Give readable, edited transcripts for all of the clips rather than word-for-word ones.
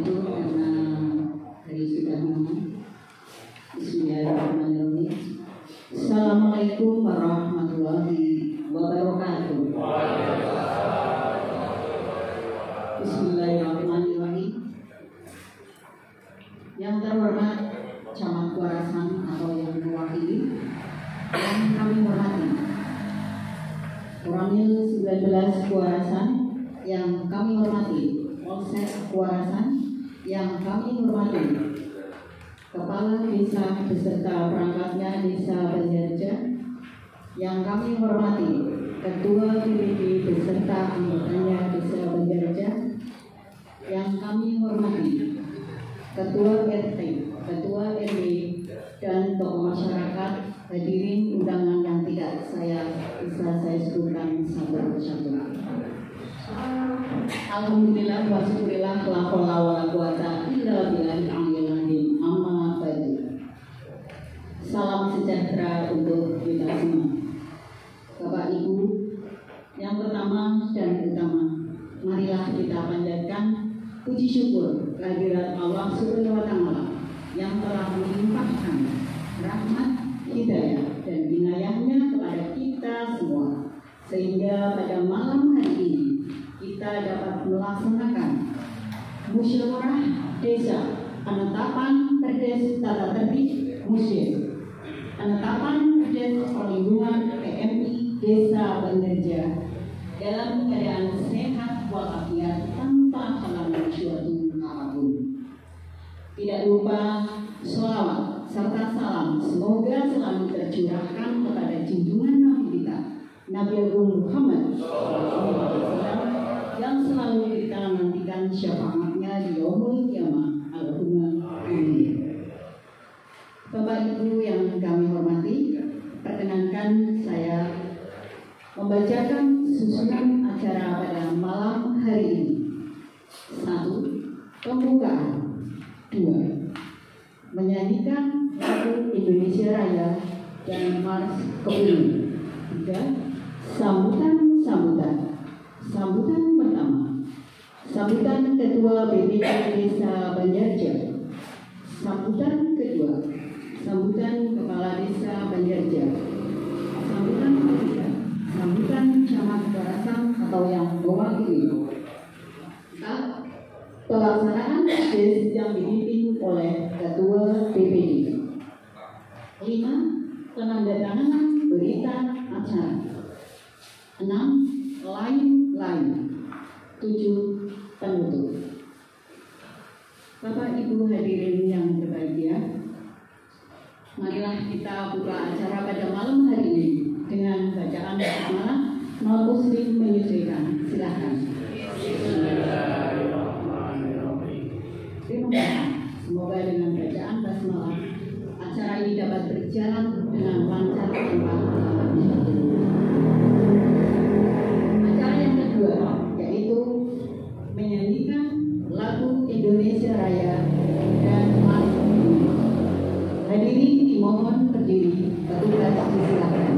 itu karena hari sudah malam. Bismillahirrahmanirrahim. Assalamualaikum warahmatullahi wabarakatuh. Bismillahirrahmanirrahim. Yang terhormat Camat Kuarasan atau yang mewakili yang kami hormati, Koramil 19 Kuarasan yang kami hormati, Polsek Kuarasan yang kami hormati, Kepala Desa beserta perangkatnya Desa Banjarja yang kami hormati, Ketua DPD beserta anggotanya Desa Banjarja yang kami hormati, Ketua RT, Ketua RW, dan tokoh masyarakat, hadirin undangan yang tidak bisa saya sebutkan satu persatu. Alhamdulillah wa syukurillah la haula wala quwata illa billahil aliyil azim. Amma ba'du. Salam sejahtera untuk kita semua. Bapak Ibu, yang pertama dan utama, marilah kita panjatkan puji syukur kehadirat Allah Subhanahu wa Ta'ala yang telah melimpahkan rahmat, hidayah, dan inayahnya kepada kita semua, sehingga pada malam hari ini kita dapat melaksanakan musyawarah desa, penetapan perdes tata tertib museum, penetapan perdes perlindungan PMI Desa Banjarja dalam keadaan sehat walafiat tanpa halangan suatu apapun. Tidak lupa sholawat serta salam semoga selalu tercurahkan kepada junjungan Nabi kita, Nabi Agung Muhammad yang selalu kita nantikan syafaatnya di yaumul qiyamah. Allahumma amin. Bapak Ibu yang kami hormati, perkenankan saya membacakan susunan acara pada malam hari ini. 1. Pembukaan. 2. Menyanyikan lagu Indonesia Raya dan Mars Kebun. 3. Sambutan pertama, sambutan Ketua BPD Desa Banjarja. Sambutan kedua, sambutan Kepala Desa Banjarja. Sambutan ketiga, sambutan Camat Kuarasan atau yang mewakili. 4. Pelaksanaan des yang dipimpin oleh Ketua BPD. 5. Penandatanganan berita acara. 6. Lain-lain. 7. Penutup. Bapak Ibu hadirin yang berbahagia, marilah kita buka acara pada malam hari ini dengan bacaan basmalah. Non-muslim menyesuaikan. Silakan. Terima kasih. Semoga dengan bacaan basmalah acara ini dapat berjalan dengan lancar tanpa halangan. Acara yang kedua yaitu menyanyikan lagu Indonesia Raya dan Mars. Hadirin dimohon berdiri. Petugas silakan.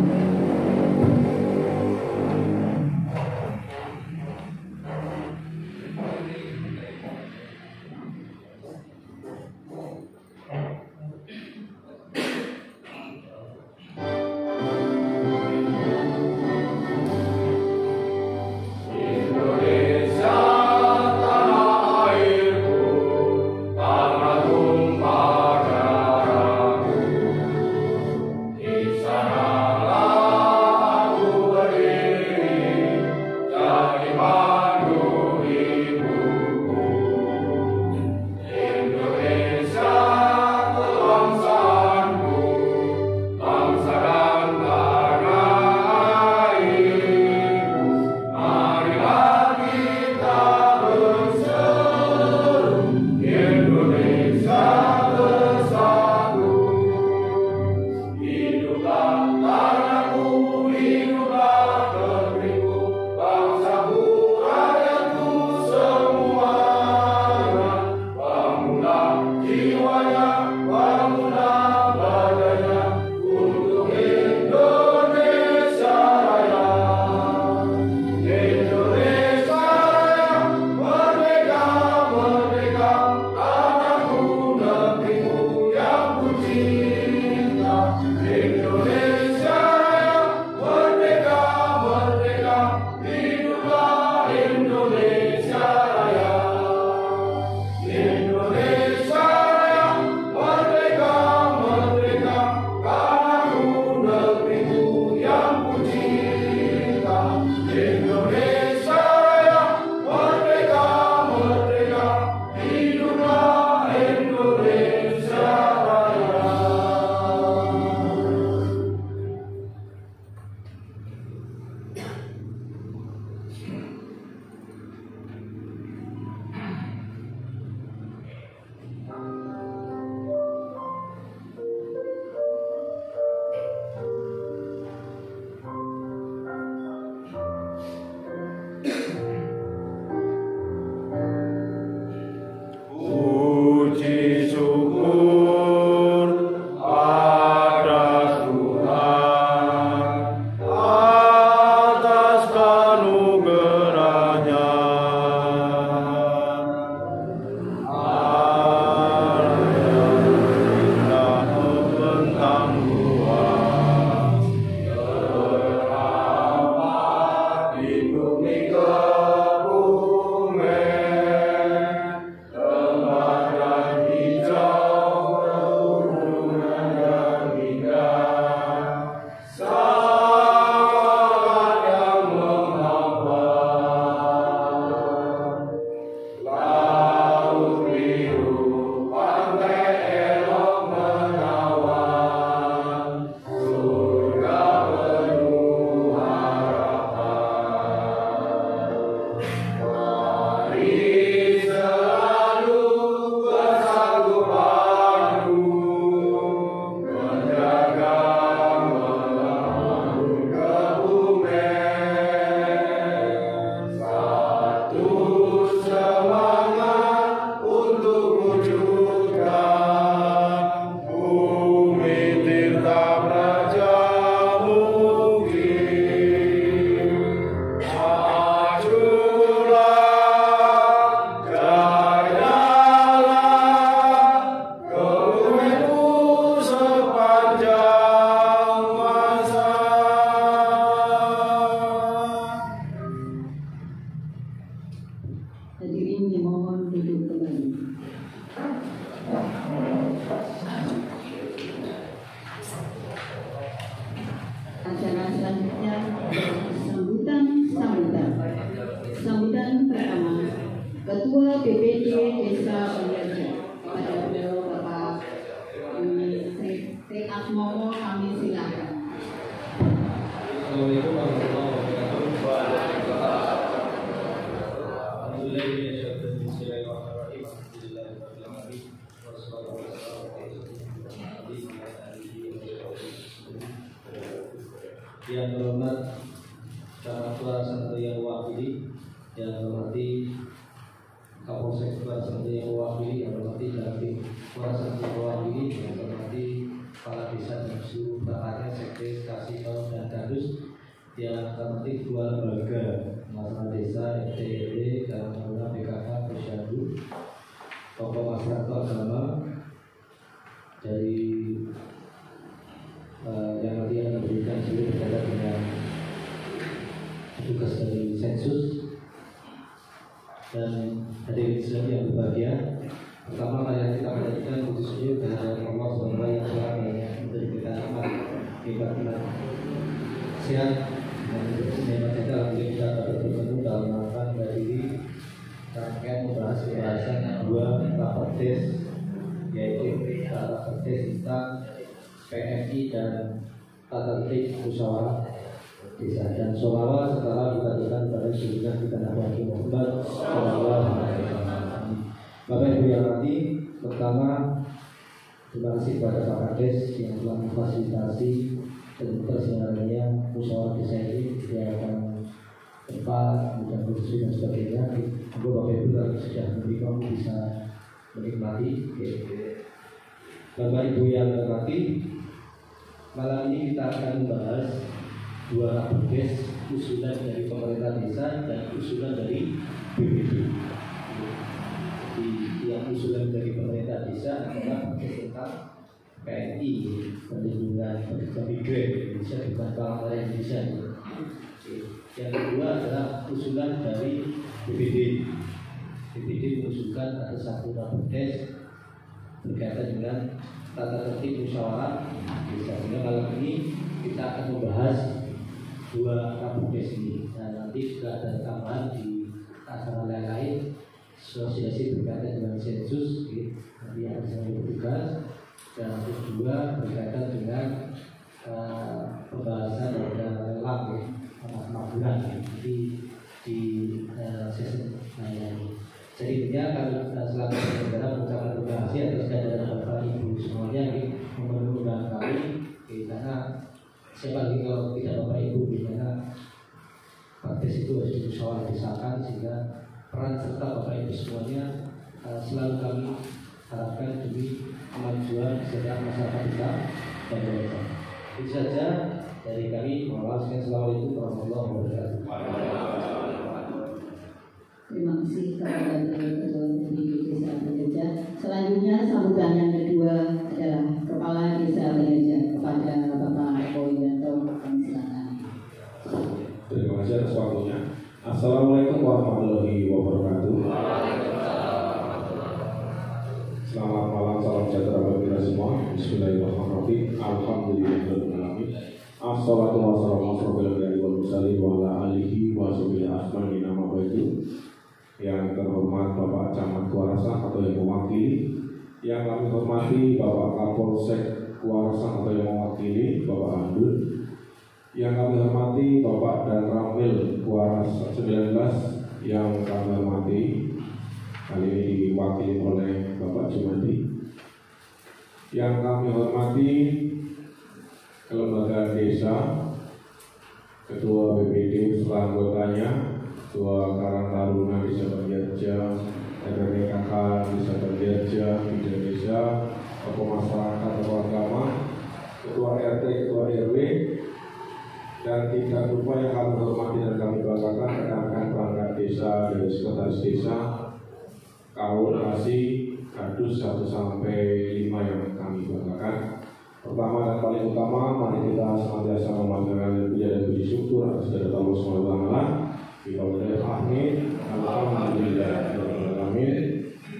puji syukur pada Tuhan atas kanugerahnya. Indah membentang luas terdapat di bumi Kebumen, tempat yang hijau, pegunungan yang indah, sangat yang menghampar. Laut biru, pantai elok menawan, surga penuh harapan. Mari selalu bersatu padu, menjaga membangun Kebumen. Satu semangat untuk wujudkan bumi tirta praja mungkin. Majulah, jayalah, Kebumenku sepanjang masa. Hadirin dimohon duduk kembali. Acara selanjutnya sambutan pertama Ketua BPD Desa Pengerja kepada beliau Bapak T. Atmomo, kami silakan. Assalamualaikum warahmatullahi wabarakatuh. Bismillahirrahmanirrahim. Alhamdulillahirrahmanirrahim. Wassalatu wassalamu ala yang terhormat Kepala Ketua Santri yang mewakili, yang hormati Kapolsek Ketua Santri yang mewakili, yang hormati Damping Ketua Santri yang mewakili, yang hormati kepala desa dan seluruh bahannya, sekdes, kasih tahu dan kardus, yang hormati dua lembaga masalah desa, RT, Karangtaruna, BKK, Posyandu, tokoh masyarakat agama dari yang nanti akan memberikan seluruh berkaitan dengan tugas dari sensus, dan hadirin sekalian yang berbahagia. Pertama, mari kita panjatkan puji syukur kehadirat Allah SWT yang telah memberi kita nikmat sehat dan nikmat kita. Alhamdulillah kita dapat bertemu dalam rangka menghadiri rangkaian membahas pembahasan dua rapat des, yaitu rapat des tentang PMI dan tata tertib musyawarah desa, dan sholawat setelah kita berikan pada junjungan kita Nabi Muhammad SAW. Bapak Ibu yang nanti, pertama terima kasih kepada Pak Kades yang telah memfasilitasi dan terselenggaranya musyawarah desa ini diadakan tempat dan kursi dan sebagainya. Semoga Bapak Ibu kalau sudah memberikan bisa menikmati. Bapak Ibu yang hormati, malam ini kita akan membahas dua rapat des, usulan dari pemerintah desa dan usulan dari BPD. Jadi yang usulan dari pemerintah desa adalah tentang PNI, perlindungan pekerja migran Indonesia, bukan kalangan Indonesia. Yang kedua adalah usulan dari BPD. BPD mengusulkan ada satu rapat des berkaitan dengan tata tertib musyawarah desa. Sehingga malam ini kita akan membahas dua rapat des ini, dan nanti juga ada tambahan di acara lain-lain sosialisasi berkaitan dengan sensus, nanti akan saya bertugas, dan kedua berkaitan dengan pembahasan dan lelang makmuran nanti di sesi lain. Jadi intinya kalau selaku penyelenggara mengucapkan terima kasih atas kehadiran Bapak Ibu semuanya memenuhi undangan kami, karena siapa lagi kalau tidak Bapak Ibu, karena praktis itu harus dimusyawarah desakan, sehingga peran serta Bapak Ibu semuanya selalu kami harapkan demi kemajuan kesejahteraan masyarakat kita dan bangsa. Itu saja dari kami. Assalamualaikum warahmatullahi wabarakatuh. Terima kasih kepada Ketua Desa Pengerja. Selanjutnya sambutan yang kedua adalah Kepala Desa Pengerja kepada Bapak Poyanto. Kami silakan. Terima kasih atas waktunya. Assalamualaikum warahmatullahi wabarakatuh. Selamat malam, salam sejahtera bagi kita semua. Bismillahirrahmanirrahim. Alhamdulillahirrahmanirrahim. Assalatu wassalamu ala alihi wa sahbihi ajmain. Nama baik yang terhormat Bapak Camat Kuarasan atau yang mewakili, yang kami hormati Bapak Kapolsek Kuarasan atau yang mewakili Bapak Andul, yang kami hormati Bapak dan Ramil Kuarasan 19 yang kami hormati, kali ini diwakili oleh Bapak Jumadi, yang kami hormati kelembagaan desa, Ketua BPD beserta anggotanya, Ketua Karang Taruna Desa Banjarja, RPKK Desa Banjarja, Bidan Desa, Tokoh Masyarakat, Tokoh Agama, Ketua RT, Ketua RW, dan tidak lupa yang kami hormati dan kami banggakan rekan-rekan perangkat desa dan sekretaris desa, kaul, asi, kadus 1 sampai 5 yang kami banggakan. Pertama dan paling utama, mari kita senantiasa memanjatkan puja dan puji syukur atas kehadirat Allah Subhanahu wa taala. Alhamdulillah,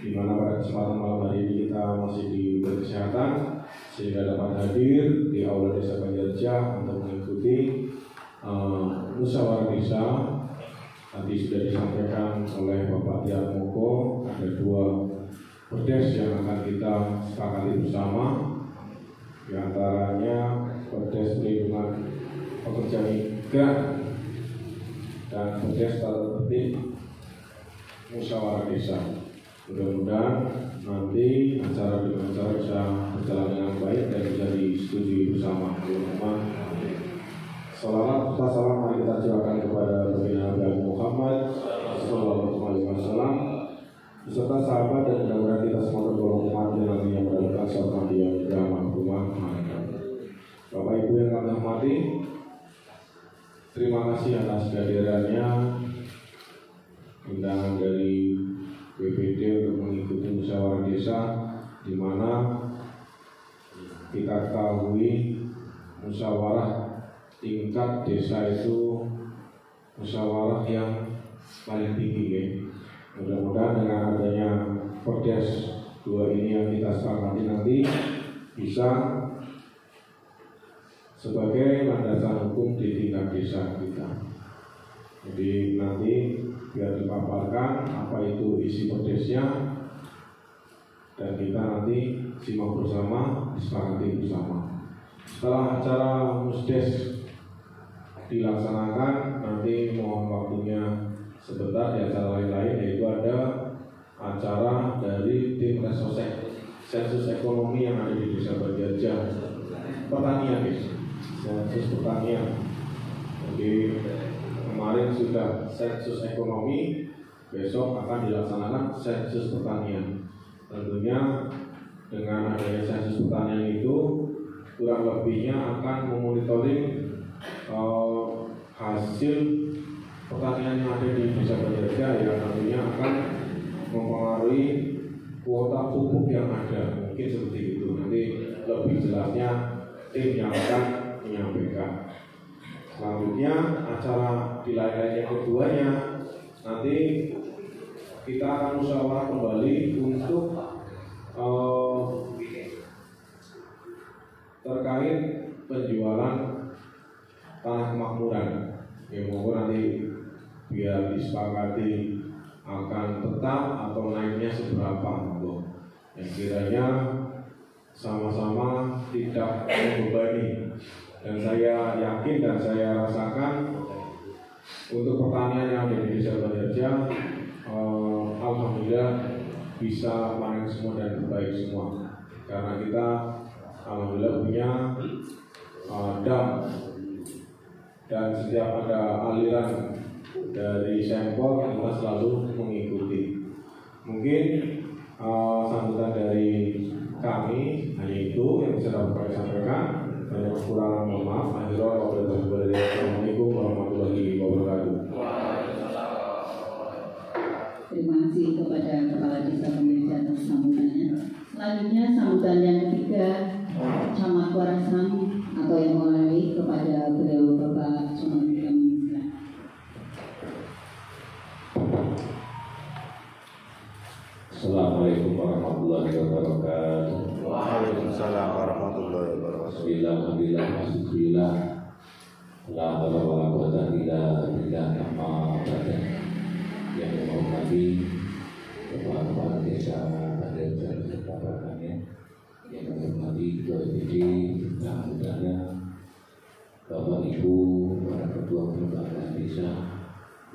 di mana pada kesempatan malam hari ini kita masih diberi kesehatan sehingga dapat hadir di aula Desa Banjarja untuk mengikuti musyawarah desa. Tadi sudah disampaikan oleh Bapak Tiar Moko, ada 2 perdes yang akan kita sepakati bersama. Di antaranya perdes perlindungan pekerja migran dan perdes tata tertib musyawarah desa. Mudah-mudahan nanti acara bisa berjalan dengan baik dan bisa disetujui bersama. Salawat serta salam mari kita curahkan kepada Baginda Nabi Muhammad Sallallahu Alaihi Wasallam beserta sahabat dan mudah-mudahan kita semua tergolong umat yang nantinya mendapatkan surga yang rahmatullah. Bapak Ibu yang kami hormati, terima kasih atas kehadirannya undangan dari BPD untuk mengikuti musyawarah desa, di mana kita ketahui musyawarah tingkat desa itu musyawarah yang paling tinggi ya. Mudah-mudahan dengan adanya perdes 2 ini yang kita sepakati nanti bisa sebagai landasan hukum di tingkat desa kita. Jadi nanti biar dipaparkan apa itu isi perdesnya dan kita nanti simak bersama, disepakati bersama. Setelah acara musdes dilaksanakan, nanti mohon waktunya sebentar di acara lain-lain, yaitu ada acara dari tim resosek sensus ekonomi yang ada di Desa Banjarja, pertanian, sensus pertanian. Jadi kemarin sudah sensus ekonomi, besok akan dilaksanakan sensus pertanian. Tentunya dengan adanya sensus pertanian itu kurang lebihnya akan memonitoring hasil pertanian yang ada di Desa Banjarja yang nantinya akan mempengaruhi kuota pupuk yang ada. Mungkin seperti itu. Nanti lebih jelasnya tim yang akan menyampaikan. Selanjutnya acara di lain-lain yang keduanya nanti kita akan musyawarah kembali untuk terkait penjualan tanah kemakmuran. Yang mau nanti biar disepakati akan tetap atau naiknya seberapa, yang kiranya sama-sama tidak membebani. Dan saya yakin dan saya rasakan untuk pertanian yang ada di Desa Banjarja, alhamdulillah bisa panen semua dan baik semua, karena kita alhamdulillah punya dam, dan setiap ada aliran dari sampel kita selalu mengikuti. Mungkin sambutan dari itu yang bisa dapat saya sampaikan. Banyak kekurangan, mohon maaf. Assalamualaikum warahmatullahi wabarakatuh. Terima kasih kepada Kepala Desa Pemilih atas sambutannya. Selanjutnya sambutan yang ketiga Camat Warasan atau yang mulai kepada beliau Bapak Camat Kami. Assalamualaikum warahmatullahi wabarakatuh. Waalaikumsalam warahmatullahi wabarakatuh. Alhamdulillah, alhamdulillah. La haula wala quwwata illa billah. Amma ba'du. Yang menghormati Kepala Desa Banjar dan kepalaannya, yang menghormati Ketua DPD, anggotanya, Bapak Ibu, para ketua kelurahan desa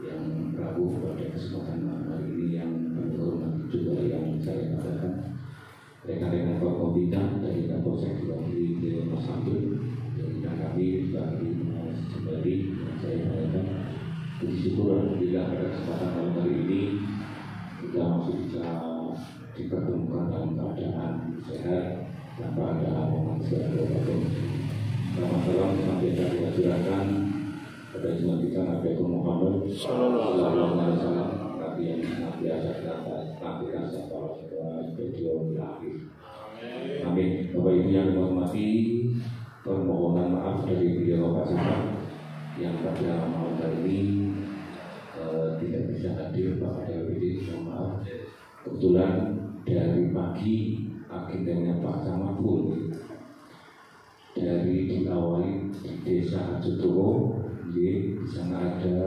yang rabu pada kesempatan malam hari ini, yang terhormat juga yang saya katakan rekan-rekan Forkompinda dari Kapolsek diwakili oleh Mas Abdul, dari kami diwakili Mas Jembali, yang saya katakan puji syukur alhamdulillah pada kesempatan malam hari ini kita masih bisa dipertemukan dalam keadaan sehat tanpa ada halangan segala macam. Selamat malam senantiasa kita curahkan pada Jumat kita Nabi Muhammad Sallallahu Alaihi Wasallam, Nabi yang senantiasa kita nantikan sampai video akhir. Amin. Bapak Ibu yang dihormati, permohonan maaf dari beliau Bapak Camat yang pada malam hari ini tidak bisa hadir. Pak DPD, mohon maaf. Kebetulan dari pagi agendanya Pak Camat pun dari diawali di Desa Jodoro, di sana ada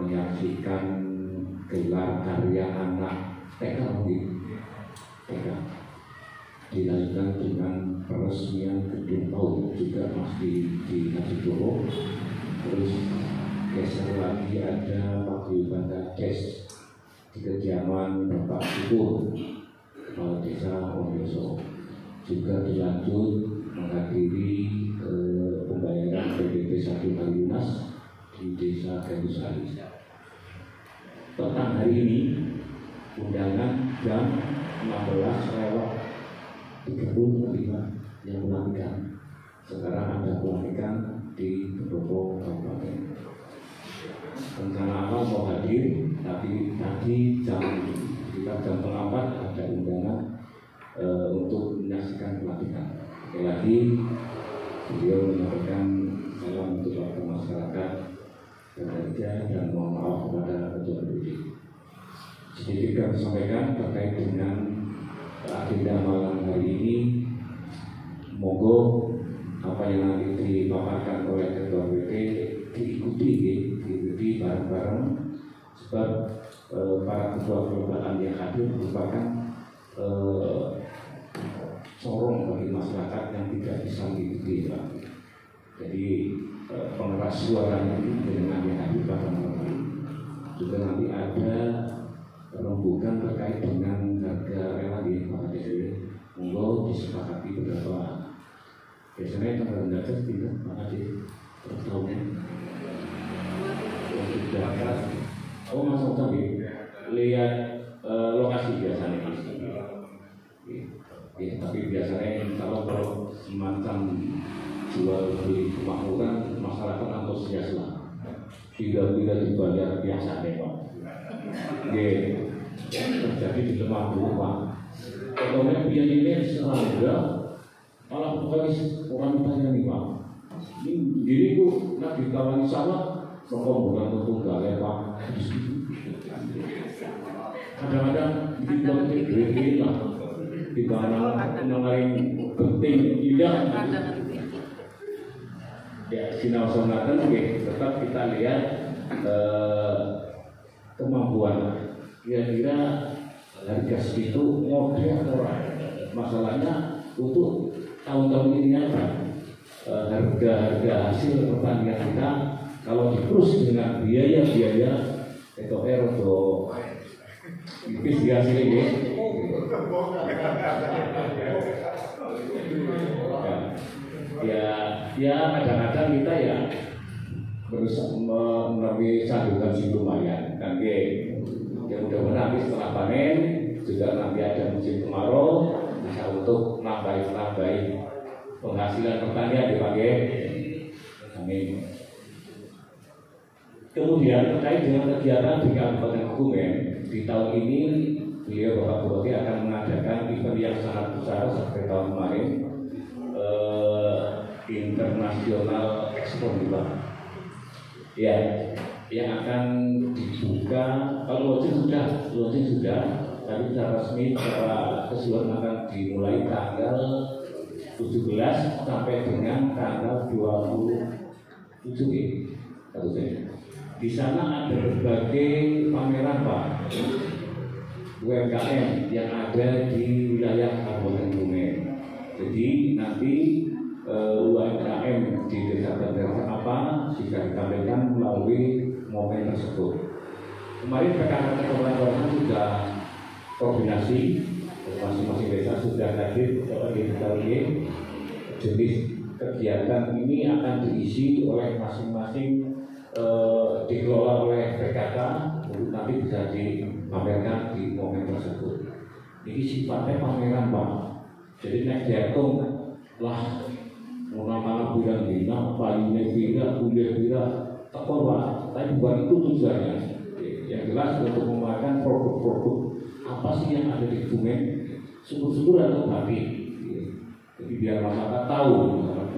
menyaksikan gelar karya anak TK, dilanjutkan dengan peresmian gedung PAUD juga masih di Jodoro. Terus geser lagi ada paguyuban kades di kediaman Bapak Syukur Kepala Desa Wondoso, juga dilanjut menghadiri pembayaran PDP 1 hari lunas di Desa Gandusari. Petang hari ini undangan jam 16:35 yang pelantikan. Sekarang ada pelantikan di Pendopo Kabupaten. Rencana awal mau hadir, tapi tadi sekitar jam 4 ada undangan untuk menyaksikan pelantikan. Sekali lagi beliau menyampaikan salam untuk warga masyarakat bekerja dan mohon maaf kepada Ketua DPD. Sedikit kami sampaikan terkait dengan agenda malam hari ini. Monggo apa yang nanti dipaparkan oleh Ketua DPD diikuti bareng-bareng, sebab para ketua kelurahan yang hadir merupakan sorong bagi masyarakat yang tidak bisa mengikuti. Jadi pengeras suaranya dengan yang hadir pada malam hari. Juga nanti ada rembukan terkait dengan harga rela di Pak DPD. Monggo disepakati berapa. Biasanya tanggal mendadak tidak Pak Ade per tahunnya. Oh masuk tadi lihat lokasi biasanya. Ya, tapi biasanya kalau semacam jual beli kemakmuran, masyarakat antusias lah. Tidak dibayar biasa deh Pak. Terjadi di lemah dulu Pak. Kalau biar ini serangga, malah bukan orang tanya nih Pak. Ini diriku nak ditawari salah. Bukan untuk gak Pak. Kadang-kadang kita beri lah di mana mengenai penting tidak. Ya sinau sonatan tetap kita lihat kemampuan. Kira-kira harga segitu model orang. Masalahnya untuk tahun-tahun ini apa? Harga hasil pertanian kita kalau dikurus dengan biaya-biaya itu atau tipis di hasil ini, ya kadang-kadang kita ya berusaha melalui sandungan sih lumayan kan ya mudah-mudahan nanti setelah panen juga nanti ada musim kemarau bisa untuk nambahin penghasilan pertanian dipakai. Amin. Kemudian terkait dengan kegiatan di Kabupaten Kebumen, di tahun ini beliau Bapak Bupati akan mengadakan event yang sangat besar seperti tahun kemarin, International Expo Pak. Ya, yang akan dibuka, kalau launching sudah, tapi secara resmi secara keseluruhan akan dimulai tanggal 17 sampai dengan tanggal 27 Di sana ada berbagai pameran Pak UMKM yang ada di wilayah Kabupaten Kebumen. Jadi nanti UMKM di desa Bandaran apa jika ditampilkan melalui momen tersebut. Kemarin PKK Kabupaten sudah koordinasi, masing-masing desa sudah hadir di jenis kegiatan ini akan diisi oleh masing-masing dikelola oleh PKK untuk nanti bisa dipamerkan di momen tersebut. Ini sifatnya pameran Pak. Jadi nek dihitung lah mana-mana bilang bina, payune bina, kuliah bina, tekor Pak. Tapi bukan itu tujuannya. Yang jelas untuk memamerkan produk-produk apa sih yang ada di Kebumen, syukur-syukur atau batik. Jadi biar masyarakat tahu,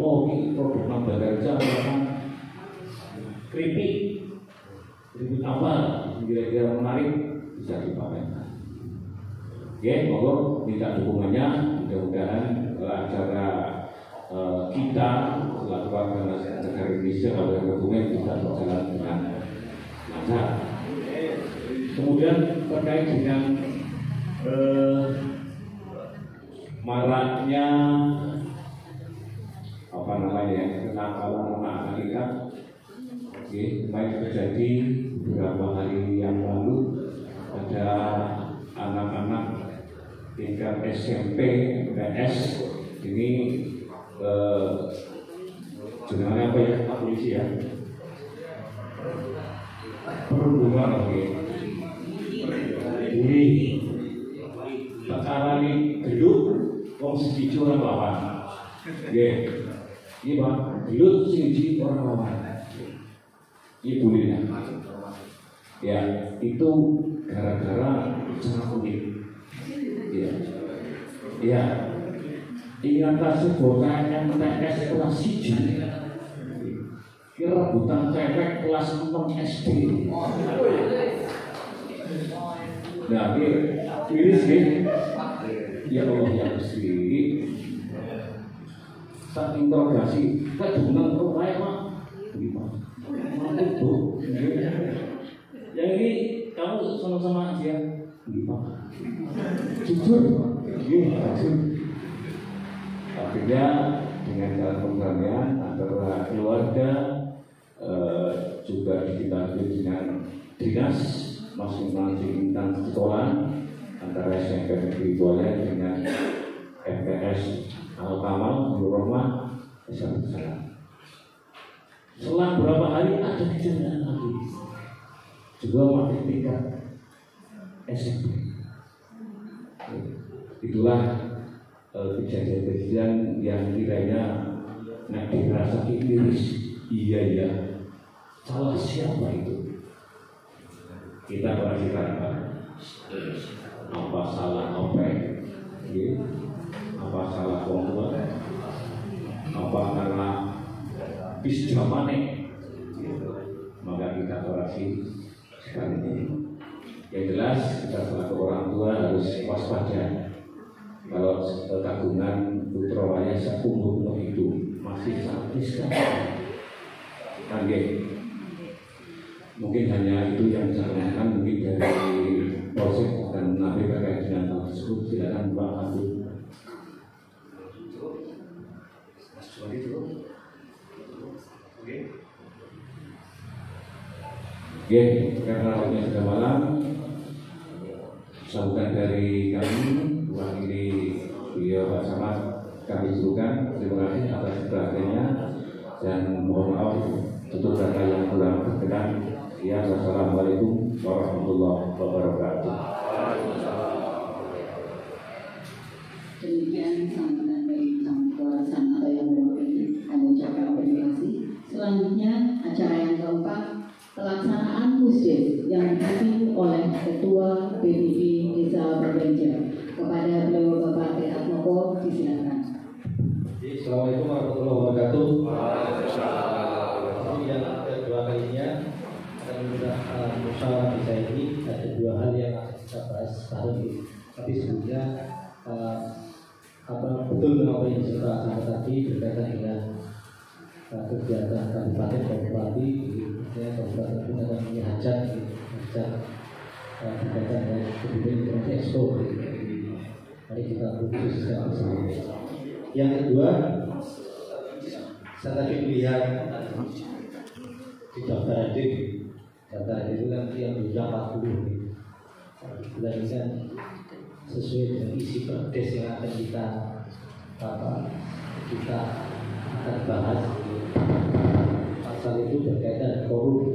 oh ini produk Bandarja keripik apa kira-kira menarik bisa dipamerkan. Oke, mohon minta dukungannya. Mudah-mudahan acara kita selaku warga negara Indonesia Kabupaten Kebumen bisa berjalan dengan lancar. Kemudian terkait dengan maraknya apa namanya kenakalan anak-anak kita. Kemarin terjadi beberapa hari yang lalu ada anak-anak tingkat SMP, PS ini jenengannya apa ya Pak Polisi ya? Perundungan ini perkara ini gedut wong siji orang lawan. Ini Pak, gedut siji orang lawan. Ini bulinya. Ya, itu gara-gara cara kulit. Ya, ingat kasih bocah MTS kelas 1. Kira rebutan cewek kelas 6 SD. Nah, ini sih. Ya Allah ya Gusti. Saat interogasi, kedungan kok kayak Pak. Bu, yang ini kamu sama-sama aja, jujur, akhirnya dengan jalan pemberanian antara keluarga juga ditindaklanjuti dengan dinas masing-masing instansi sekolah antara SMP Negeri Tuanya dengan MPS Al-Kamal Nurul Rahmah SMP Salam. Selang beberapa hari ada kejadian lagi juga masih tingkat SMP. Itulah kejadian-kejadian yang kiranya nak dirasa miris. Iya, salah siapa itu? Kita perhatikan apa salah OPEC, apa salah Konghuat, apa karena bis jamane, maka kita koreksi sekali ini. Yang jelas kita selaku orang tua harus waspada. Kalau tabungan putra wayah seumur itu masih sangat riskan. Mungkin hanya itu yang saya lakukan, mungkin dari proses dan mengambil terkait dengan hal tersebut. Silakan Pak Abdul. Oke, karena waktunya sudah malam, sambutan dari kami mewakili beliau Pak Samad kami ucapkan terima kasih atas perhatiannya dan mohon maaf tutur kata yang kurang berkenan. Ya, wassalamualaikum warahmatullahi wabarakatuh. Demikian sambutan dari Camat Kelurahan atau yang mewakili. Kami ucapkan terima kasih. Selanjutnya acara yang keempat, pelaksanaan Pusdes yang dipimpin oleh Ketua BPD Desa Berbenja. Kepada beliau Bapak T. Atmoko, disilakan. Assalamualaikum warahmatullahi wabarakatuh. Yang kedua kalinya akan menggunakan musyawarah desa ini, ada dua hal yang akan kita bahas tahun ini. Tapi sebelumnya betul apa yang sudah saya tadi berkaitan dengan kegiatan kabupaten dan bupati, kabupaten pun akan punya hajat berkaitan dengan kebutuhan ekonomi ekspor. Mari kita khususkan bersama. Yang kedua, saya tadi melihat di daftar hadir itu kan yang sudah 40 bulan ini kan sesuai dengan isi perdes yang akan kita akan bahas. Pasal itu berkaitan korup.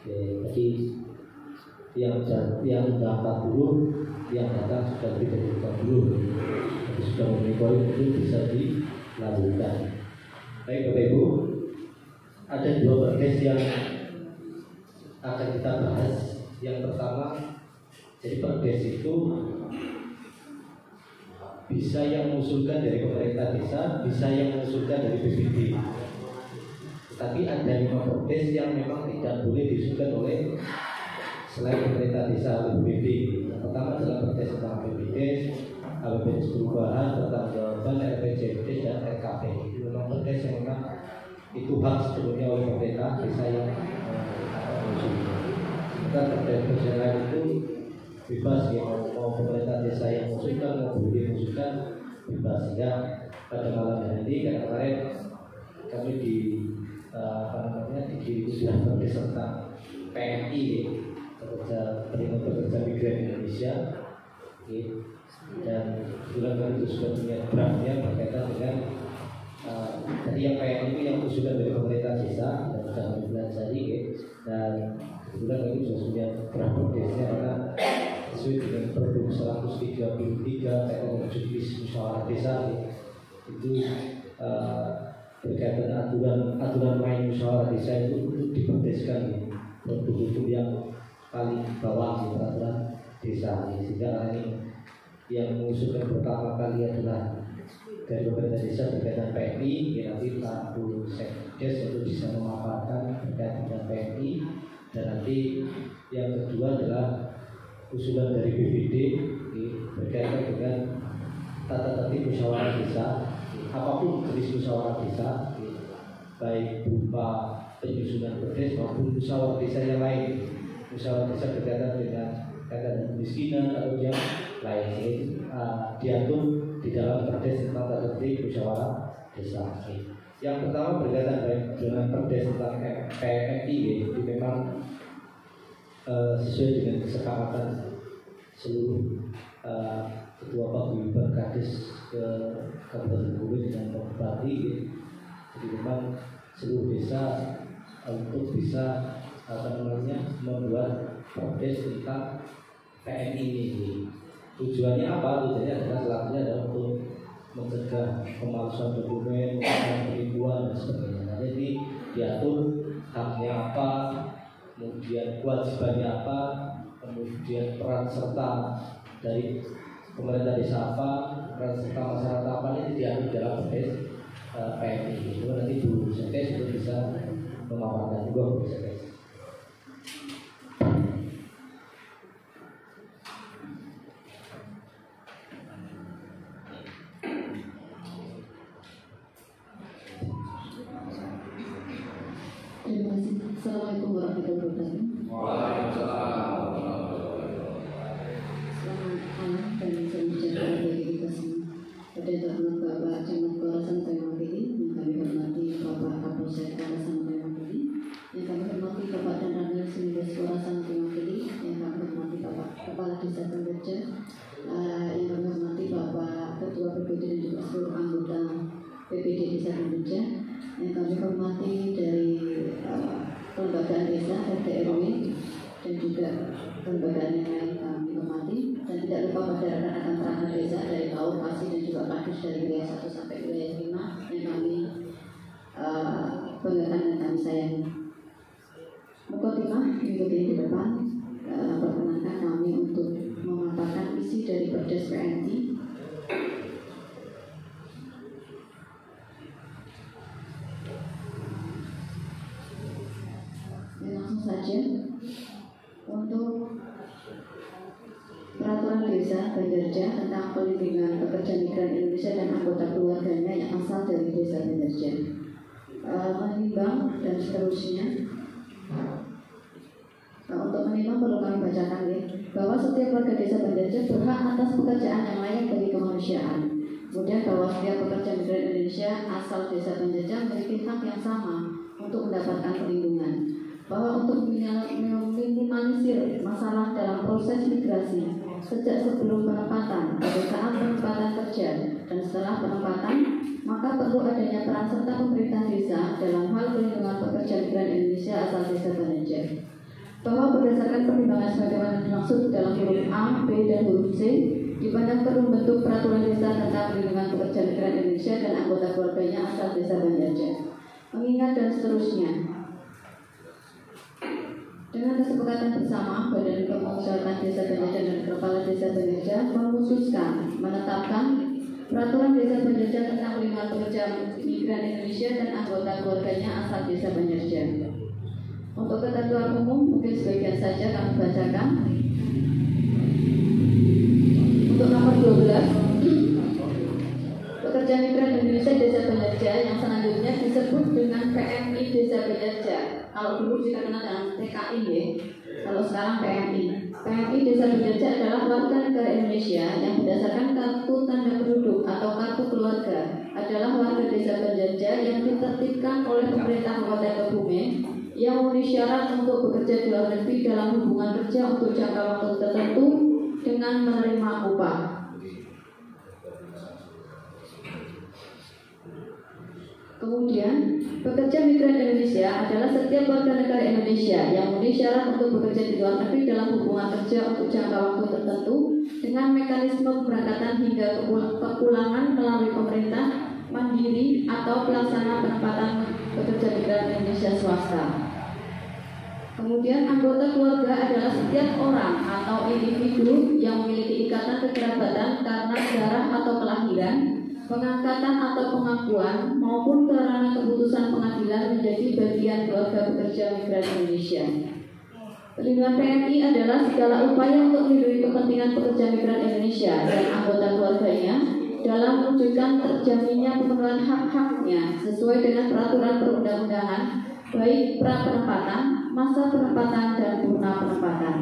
Jadi yang sudah 40, yang datang sudah lebih dari 30. Jadi sudah memiliki itu bisa dilakukan. Baik Bapak Ibu, ada dua perdes yang akan kita bahas. Yang pertama, jadi perdes itu bisa yang mengusulkan dari pemerintah desa, bisa yang mengusulkan dari BPD. Tetapi ada 5 perdes yang memang tidak boleh diusulkan oleh selain pemerintah desa atau BPD. Yang pertama adalah perdes tentang BPD, APBD perubahan, pertanggungjawaban, RPJMD dan RKP. Itu memang perdes yang memang itu hak sepenuhnya oleh pemerintah desa yang mengusulkan. Sementara perdes yang lain itu bebas ya, mau pemerintah desa yang mengusulkan mau boleh mengusulkan bebas. Sehingga pada malam hari ini kemarin kami sudah perdes tentang PMI, pekerja migran Indonesia, dan bulan kali itu sudah punya draftnya berkaitan dengan tadi yang PMI itu yang usulan dari pemerintah desa dan sudah mempelajari, dan bulan kali itu sudah punya draft perdesnya karena sesuai dengan Pergub 133 terkait juknis musyawarah desa itu berkaitan aturan main musyawarah desa itu untuk diperdeskan produk hukum yang paling bawah di peraturan desa. Sehingga ini yang mengusulkan pertama kali adalah dari pemerintah desa berkaitan PMI, nanti Pak Sekdes itu bisa memaparkan berkaitan dengan PMI, dan nanti yang kedua adalah usulan dari BPD berkaitan dengan tata tertib musyawarah desa, apapun jenis musyawarah desa, baik berupa penyusunan perdes maupun musyawarah desa yang lain. Musyawarah desa berkaitan dengan kemiskinan atau yang lain, diatur di dalam perdes tentang tata tertib musyawarah desa. Yang pertama berkaitan dengan perdes tentang PMI, itu memang sesuai dengan kesepakatan seluruh ketua paguyuban Kades ke Kabupaten Bogor dengan Bupati. Jadi memang seluruh desa untuk bisa membuat perdes tentang PMI ini. Tujuannya apa? Tujuannya adalah selalunya adalah untuk mencegah pemalsuan dokumen, penipuan dan sebagainya. Jadi diatur haknya apa, kemudian kewajibannya apa, kemudian peran serta dari pemerintah desa apa, peran serta masyarakat apa, ini diatur dalam perdes PMI. Itu nanti Bu Sekdes itu bisa memaparkan juga Bu Sekdes. Terima kasih. Assalamualaikum warahmatullahi wabarakatuh. Waalaikumsalam. Selamat malam dan salam sejahtera bagi kita semua. Pada terhormat Bapak Camat Kelurahan Tewakili, yang kami hormati Bapak Kapolsek Kelurahan Tewakili, yang kami hormati Bapak dan Ranil Semidas Kelurahan Tewakili, yang kami hormati Bapak Kepala Desa Tenggerja, yang kami hormati Bapak Ketua BPD dan juga seluruh anggota BPD Desa Tenggerja, yang kami hormati dari kelembagaan desa, RT RW, dan juga kelembagaan yang lain kami hormati, dan tidak lupa pada rekan-rekan perangkat desa dari KAU, PASI dan juga dari wilayah 1 sampai wilayah 5 yang kami banggakan dan kami sayangi. Mukadimah mengikuti di depan, perkenankan kami untuk memaparkan isi dari Perdes PMI. Langsung saja untuk Peraturan Desa Banjarja tentang pelindungan pekerja migran Indonesia dan anggota keluarganya yang asal dari Desa Banjarja, menimbang dan seterusnya. Untuk menimbang perlu kami bacakan ya, bahwa setiap warga Desa Banjarja berhak atas pekerjaan yang layak bagi kemanusiaan. Kemudian bahwa setiap pekerja migran Indonesia asal Desa Banjarja memiliki hak yang sama untuk mendapatkan perlindungan. Bahwa untuk meminimalisir masalah dalam proses migrasi sejak sebelum penempatan, pada saat penempatan kerja dan setelah penempatan, maka perlu adanya peran serta pemerintah desa dalam hal perlindungan pekerja migran Indonesia asal Desa Banjarja. Bahwa berdasarkan pertimbangan sebagaimana dimaksud dalam huruf A, B, dan huruf C, dipandang perlu membentuk peraturan desa tentang perlindungan pekerja migran Indonesia dan anggota keluarganya asal Desa Banjarja. Mengingat dan seterusnya. Dengan kesepakatan bersama, Badan Pemusyawaratan Desa Banjarja dan Kepala Desa Banjarja memutuskan menetapkan Peraturan Desa Banjarja tentang perlindungan pekerja migran Indonesia dan anggota keluarganya asal Desa Banjarja. Untuk ketentuan umum mungkin sebagian saja kami bacakan. Untuk nomor 12, pekerja migran Indonesia Desa Banjarja yang selanjutnya disebut dengan PMI Desa Banjarja. Kalau dulu kita kenal dengan TKI ya, kalau sekarang PMI. PMI Desa Banjarja adalah warga negara Indonesia yang berdasarkan kartu tanda penduduk atau kartu keluarga adalah warga Desa Banjarja yang ditertibkan oleh pemerintah Kabupaten Kebumen yang memenuhi syarat untuk bekerja di luar negeri dalam hubungan kerja untuk jangka waktu tertentu dengan menerima upah. Kemudian, pekerja migran Indonesia adalah setiap warga negara Indonesia yang memenuhi syarat untuk bekerja di luar negeri dalam hubungan kerja untuk jangka waktu tertentu dengan mekanisme pemberangkatan hingga kepulangan melalui pemerintah mandiri atau pelaksana penempatan pekerja migran Indonesia swasta. Kemudian, anggota keluarga adalah setiap orang atau individu yang memiliki ikatan kekerabatan karena darah atau kelahiran, pengangkatan atau pengakuan maupun karena keputusan pengadilan menjadi bagian keluarga pekerja migran Indonesia. Perlindungan PMI adalah segala upaya untuk melindungi kepentingan pekerja migran Indonesia dan anggota keluarganya dalam mewujudkan terjaminnya pemenuhan hak-haknya sesuai dengan peraturan perundang-undangan, baik pra-penempatan, masa penempatan, dan purna penempatan.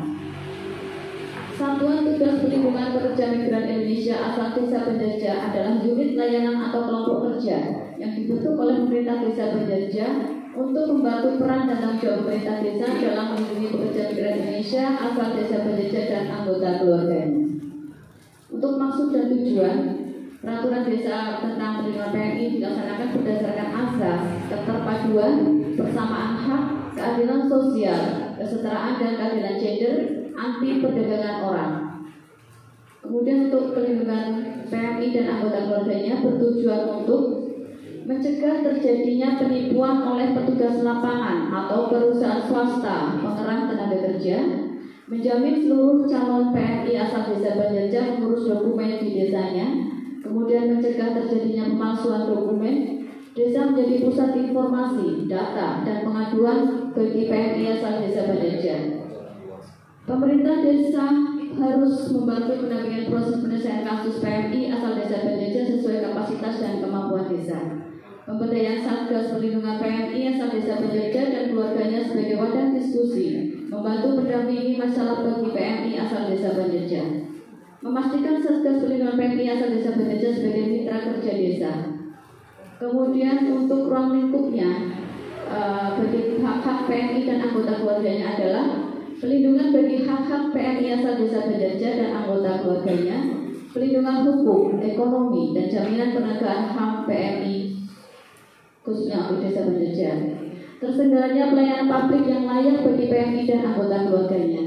Satuan Tugas Perlindungan Pekerja Migran Indonesia asal Desa Banjarja adalah unit layanan atau kelompok kerja yang dibentuk oleh pemerintah Desa Banjarja untuk membantu peran dan tanggung jawab pemerintah desa dalam melindungi pekerja migran Indonesia asal Desa Banjarja dan anggota keluarganya. Untuk maksud dan tujuan, Peraturan Desa tentang Perlindungan PMI dilaksanakan berdasarkan asas keterpaduan, persamaan hak, keadilan sosial, kesetaraan dan keadilan gender, anti perdagangan orang. Kemudian untuk perlindungan PMI dan anggota keluarganya bertujuan untuk mencegah terjadinya penipuan oleh petugas lapangan atau perusahaan swasta pengerang tenaga kerja, menjamin seluruh calon PMI asal Desa Banjarja mengurus dokumen di desanya, kemudian mencegah terjadinya pemalsuan dokumen. Desa menjadi pusat informasi, data, dan pengaduan bagi PMI asal Desa Banjarja. Pemerintah desa harus membantu pendampingan proses penyelesaian kasus PMI asal Desa Banjarja sesuai kapasitas dan kemampuan desa. Pemberdayaan Satgas Perlindungan PMI asal Desa Banjarja dan keluarganya sebagai wadah diskusi, membantu mendampingi masalah bagi PMI asal Desa Banjarja. Memastikan Satgas Perlindungan PMI asal Desa Banjarja sebagai mitra kerja desa. Kemudian untuk ruang lingkupnya bagi hak-hak PMI dan anggota keluarganya adalah pelindungan bagi hak-hak PMI asal Desa Banjarja dan anggota keluarganya, pelindungan hukum, ekonomi, dan jaminan penegakan HAM PMI khususnya untuk Desa Banjarja. Terselenggaranya pelayanan publik yang layak bagi PMI dan anggota keluarganya.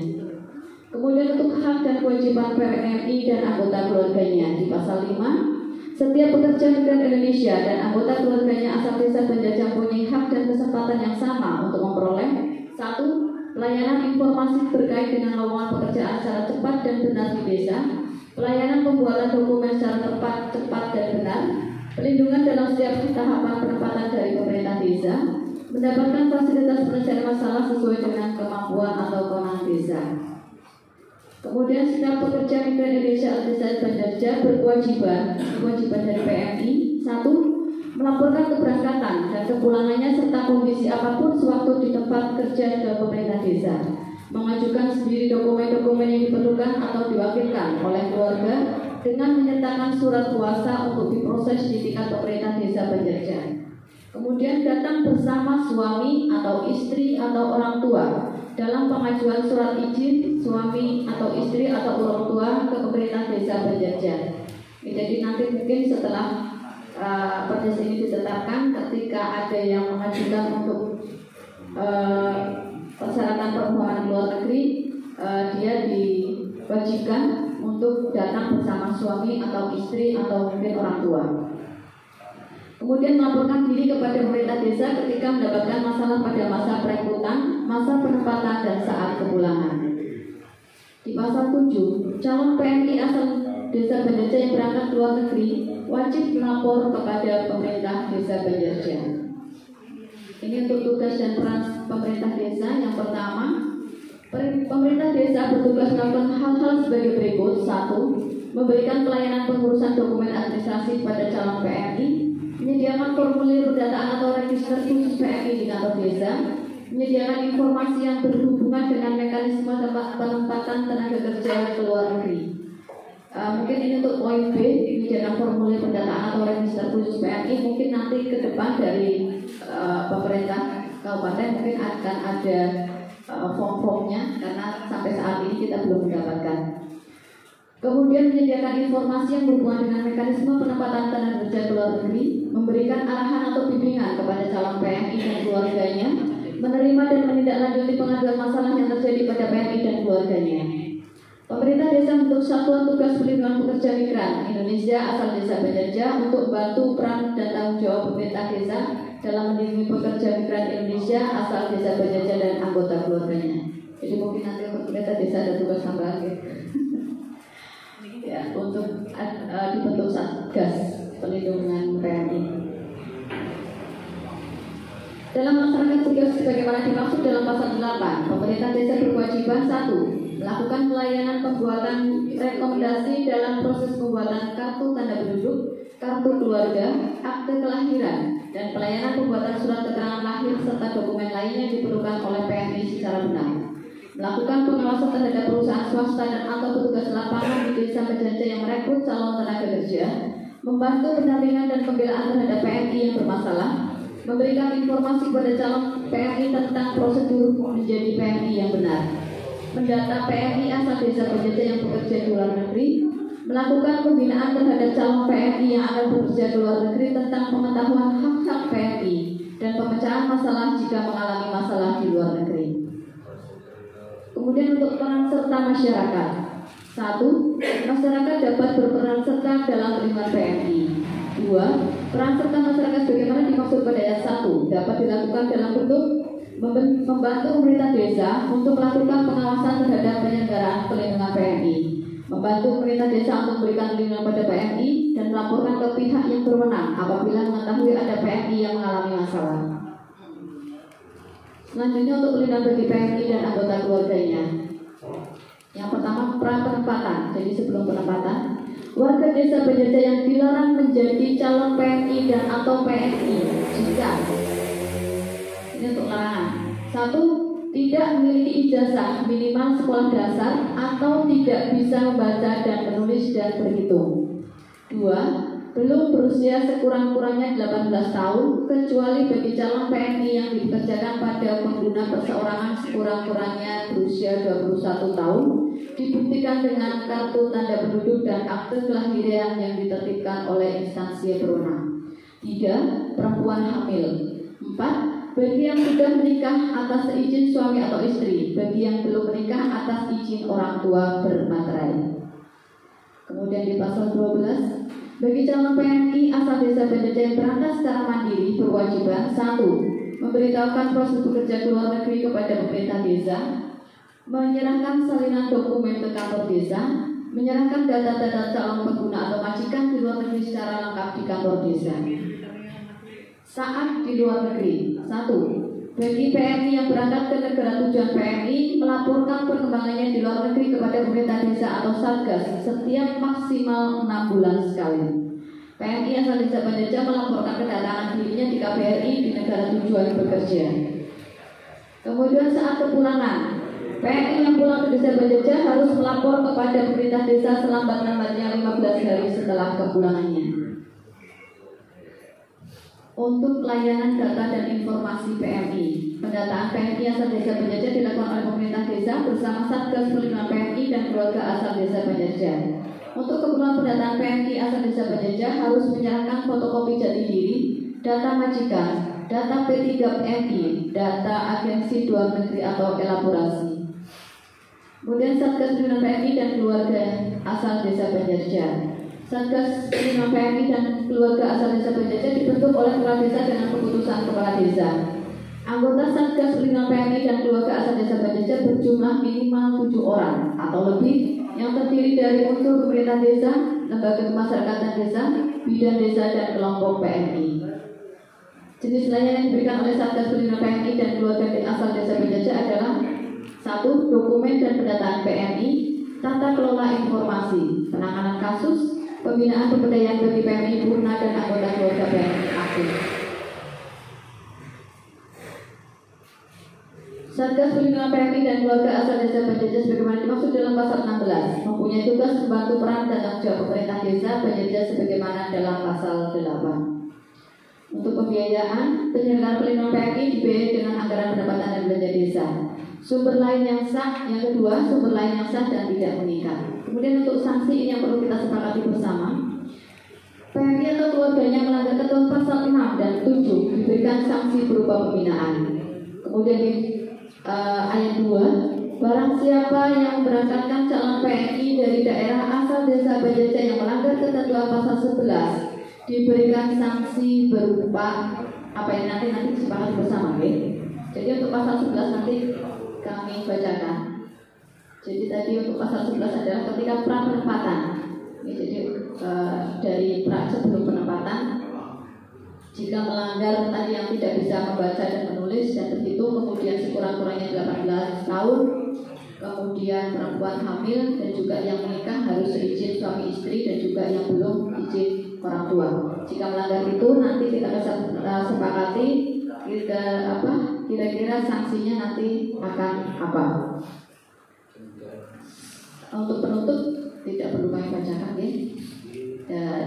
Kemudian untuk hak dan kewajiban PMI dan anggota keluarganya di pasal 5, Setiap pekerja migran Indonesia dan anggota keluarganya asal desa penjajah mempunyai hak dan kesempatan yang sama untuk memperoleh 1. Pelayanan informasi terkait dengan lowongan pekerjaan secara cepat dan benar di desa, pelayanan pembuatan dokumen secara tepat, cepat dan benar, pelindungan dalam setiap tahapan penempatan dari pemerintah desa, mendapatkan fasilitas penyelesaian masalah sesuai dengan kemampuan atau kewenangan desa. Kemudian setiap pekerja migran Indonesia atau desa penjajah berkewajiban dari PMI 1. Melaporkan keberangkatan dan kepulangannya serta kondisi apapun sewaktu di tempat kerja ke pemerintah desa, mengajukan sendiri dokumen-dokumen yang diperlukan atau diwakilkan oleh keluarga dengan menyertakan surat kuasa untuk diproses di tingkat pemerintah desa penjajah. Kemudian datang bersama suami atau istri atau orang tua dalam pengajuan surat izin suami atau istri atau orang tua ke pemerintah desa penjajah. Jadi nanti mungkin setelah perdes ini ditetapkan, ketika ada yang mengajukan untuk persyaratan permohonan luar negeri, dia diwajibkan untuk datang bersama suami atau istri atau mungkin orang tua. Kemudian melaporkan diri kepada pemerintah desa ketika mendapatkan masalah pada masa perekrutan, masa penempatan dan saat kepulangan. Di pasal 7, calon PMI asal desa penjajah yang berangkat ke luar negeri wajib melapor kepada pemerintah desa penjajah. Ini untuk tugas dan peran pemerintah desa. Yang pertama, pemerintah desa bertugas melakukan hal-hal sebagai berikut. 1. Memberikan pelayanan pengurusan dokumen administrasi pada calon PMI, menyediakan formulir pendataan atau register khusus PMI di kantor desa, menyediakan informasi yang berhubungan dengan mekanisme penempatan tenaga kerja ke luar negeri. Mungkin ini untuk poin B, menyediakan formulir pendataan atau register khusus PMI. Mungkin nanti ke depan dari pemerintah kabupaten mungkin akan ada form-formnya, karena sampai saat ini kita belum mendapatkan. Kemudian menyediakan informasi yang berhubungan dengan mekanisme penempatan tenaga kerja ke luar negeri, memberikan arahan atau bimbingan kepada calon PMI dan keluarganya, menerima dan menindaklanjuti pengaduan masalah yang terjadi pada PMI dan keluarganya. Pemerintah desa membentuk satuan tugas perlindungan pekerja migran Indonesia asal desa penjajah untuk bantu peran dan tanggung jawab pemerintah desa dalam melindungi pekerja migran Indonesia asal desa penjajah dan anggota keluarganya. Jadi mungkin nanti untuk pemerintah desa ada tugas tambahan ya, untuk dibentuk satgas perlindungan PMI. Dalam melaksanakan tugas sebagaimana dimaksud dalam pasal 8, pemerintah desa berkewajiban 1. Melakukan pelayanan pembuatan rekomendasi dalam proses pembuatan kartu tanda penduduk, kartu keluarga, akte kelahiran, dan pelayanan pembuatan surat keterangan lahir serta dokumen lainnya yang diperlukan oleh PMI secara benar. Melakukan pengawasan terhadap perusahaan swasta dan atau petugas lapangan di desa penjajah yang merekrut calon tenaga kerja, membantu pendampingan dan pembelaan terhadap PMI yang bermasalah, memberikan informasi kepada calon PMI tentang prosedur menjadi PMI yang benar, mendata PMI asal desa penjajah yang bekerja di luar negeri, melakukan pembinaan terhadap calon PMI yang akan bekerja di luar negeri tentang pengetahuan hak-hak PMI dan pemecahan masalah jika mengalami masalah di luar negeri. Kemudian untuk peran serta masyarakat. 1. Masyarakat dapat berperan serta dalam perlindungan PMI. 2. Peran serta masyarakat bagaimana dimaksud pada ayat 1 dapat dilakukan dalam bentuk membantu pemerintah desa untuk melakukan pengawasan terhadap penyelenggaraan perlindungan PMI, membantu pemerintah desa untuk memberikan perlindungan pada PMI, dan melaporkan ke pihak yang berwenang apabila mengetahui ada PMI yang mengalami masalah. Selanjutnya untuk perlindungan bagi PMI dan anggota keluarganya. Yang pertama, peran penempatan. Jadi sebelum penempatan, warga desa penjajah yang dilarang menjadi calon PMI dan atau PSI jika ini untuk larangan. 1. Tidak memiliki ijazah minimal sekolah dasar atau tidak bisa membaca dan menulis dan berhitung. 2. Belum berusia sekurang-kurangnya 18 tahun kecuali bagi calon PMI yang dipekerjakan pada pengguna perseorangan sekurang-kurangnya berusia 21 tahun, dibuktikan dengan kartu tanda penduduk dan akte kelahiran yang ditertibkan oleh instansi berwenang. 3. Perempuan hamil. 4. Bagi yang sudah menikah atas izin suami atau istri, bagi yang belum menikah atas izin orang tua bermaterai. Kemudian di pasal 12, Bagi calon PNI asal desa Banjarja yang berangkat secara mandiri berwajiban 1. Memberitahukan proses bekerja ke luar negeri kepada pemerintah desa, menyerahkan salinan dokumen ke kantor desa, menyerahkan data-data calon pengguna atau majikan di luar negeri secara lengkap di kantor desa. Saat di luar negeri, 1. Bagi PMI yang berangkat ke negara tujuan PMI, melaporkan perkembangannya di luar negeri kepada pemerintah desa atau Satgas setiap maksimal 6 bulan sekali. PMI asal desa Banjarja melaporkan kedatangan dirinya di KBRI di negara tujuan bekerja. Kemudian saat kepulangan, PMI yang pulang ke desa Banjarja harus melapor kepada pemerintah desa selambat-lambatnya 15 hari setelah kepulangannya. Untuk layanan data dan informasi PMI, pendataan PMI asal desa Banjarja dilakukan oleh pemerintah desa bersama Satgas Perlindungan PMI dan keluarga asal desa Banjarja. Untuk keperluan pendataan PMI asal desa Banjarja harus menyerahkan fotokopi jati diri, data majikan, data P3MI, data agensi luar negeri atau elaborasi. Kemudian Satgas Perlindungan PMI dan keluarga asal desa Banjarja. Satgas Perlindungan PMI dan keluarga asal desa Banjarja dibentuk oleh kepala desa dengan keputusan kepala desa. Anggota Satgas Perlindungan PMI dan keluarga asal desa Banjarja berjumlah minimal 7 orang atau lebih, yang terdiri dari unsur pemerintah desa, lembaga kemasyarakatan desa, bidan desa dan kelompok PMI. Jenis layanan yang diberikan oleh Satgas Perlindungan PMI dan keluarga asal desa Banjarja adalah 1. Dokumen dan pendataan PMI, tata kelola informasi, penanganan kasus, pembinaan pemberdayaan bagi PMI purna dan anggota keluarga PMI aktif. Satgas Perlindungan PMI dan keluarga asal desa Banjarja sebagaimana dimaksud dalam pasal 16 mempunyai tugas membantu peran dan tanggung jawab pemerintah desa Banjarja sebagaimana dalam pasal 8. Untuk pembiayaan, penyelenggaraan perlindungan PMI dibiayai dengan anggaran pendapatan dan belanja desa. Sumber lain yang sah, yang kedua, sumber lain yang sah dan tidak mengikat. Kemudian untuk sanksi ini yang perlu kita sepakati bersama. PMI atau keluarganya melanggar ketentuan pasal 6 dan 7 diberikan sanksi berupa pembinaan. Kemudian di ayat 2, barang siapa yang memberangkatkan calon PMI dari daerah asal desa Banjarja yang melanggar ketentuan pasal 11 diberikan sanksi berupa apa yang nanti disepakati bersama, ya. Jadi untuk pasal 11 nanti kami bacakan. Jadi tadi untuk pasal 11 adalah ketika pra penempatan. Ya, jadi dari pra sebelum penempatan, jika melanggar tadi yang tidak bisa membaca dan menulis dan terhitung, kemudian sekurang-kurangnya 18 tahun, kemudian perempuan hamil dan juga yang menikah harus izin suami istri dan juga yang belum izin orang tua. Jika melanggar itu nanti kita akan sepakati kira-kira sanksinya nanti akan apa. Untuk penutup tidak perlu kami bacakan, ya.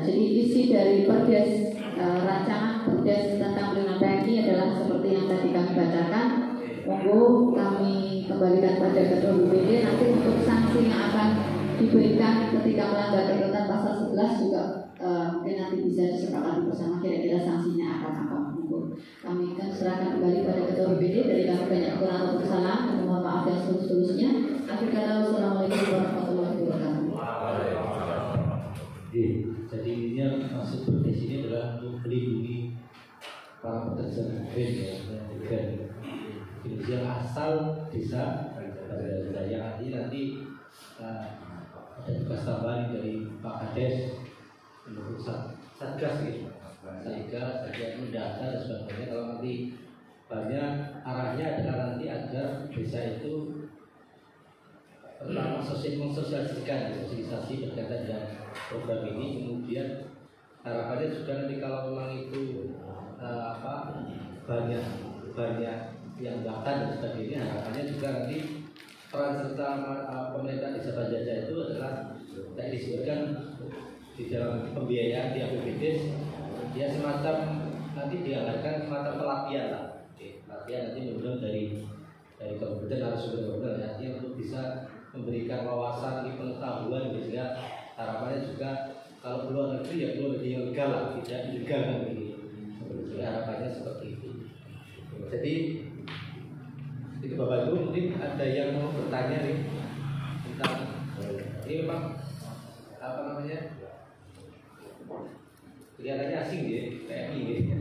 Jadi isi dari perdes rancangan perdes tentang perlindungan PMI adalah seperti yang tadi kami bacakan. Monggo kami kembalikan pada Ketua BPD. Nanti untuk sanksi yang akan diberikan ketika melanggar ketentuan pasal 11 juga mungkin nanti bisa disepakati bersama kira-kira sanksinya akan apa. Monggo kami akan serahkan kembali pada Ketua BPD. Dari kami banyak kekurangan atau kesalahan, mohon maaf yang setulus-tulusnya. Akhir kata, wassalamualaikum warahmatullahi wabarakatuh. Jadi ini maksud perdes ini adalah untuk melindungi para pekerja migran, ya, migran Indonesia asal desa yang nanti ada tugas tambahan dari Pak Kades untuk Satgas gitu, sehingga mendata dan sebagainya. Kalau nanti banyak arahnya adalah nanti agar desa itu pertama mensosialisasikan sosialisasi berkaitan dengan program ini, kemudian harapannya juga nanti kalau memang itu banyak yang bahkan dan sebagainya, harapannya juga nanti peran serta pemerintah desa Banjarja itu adalah yang disebutkan di dalam pembiayaan di APBD, dia semacam nanti dianggarkan semacam pelatihan lah. Pelatihan nanti benar dari kabupaten harus benar-benar ya, untuk bisa memberikan wawasan di pengetahuan, sehingga harapannya juga kalau keluar negeri ya keluar negeri yang legal lah, tidak ilegal kan begitu. Harapannya seperti itu. Jadi itu Bapak Ibu, mungkin ada yang mau bertanya nih tentang ini. Memang apa namanya, kelihatannya asing ya, kayak ini.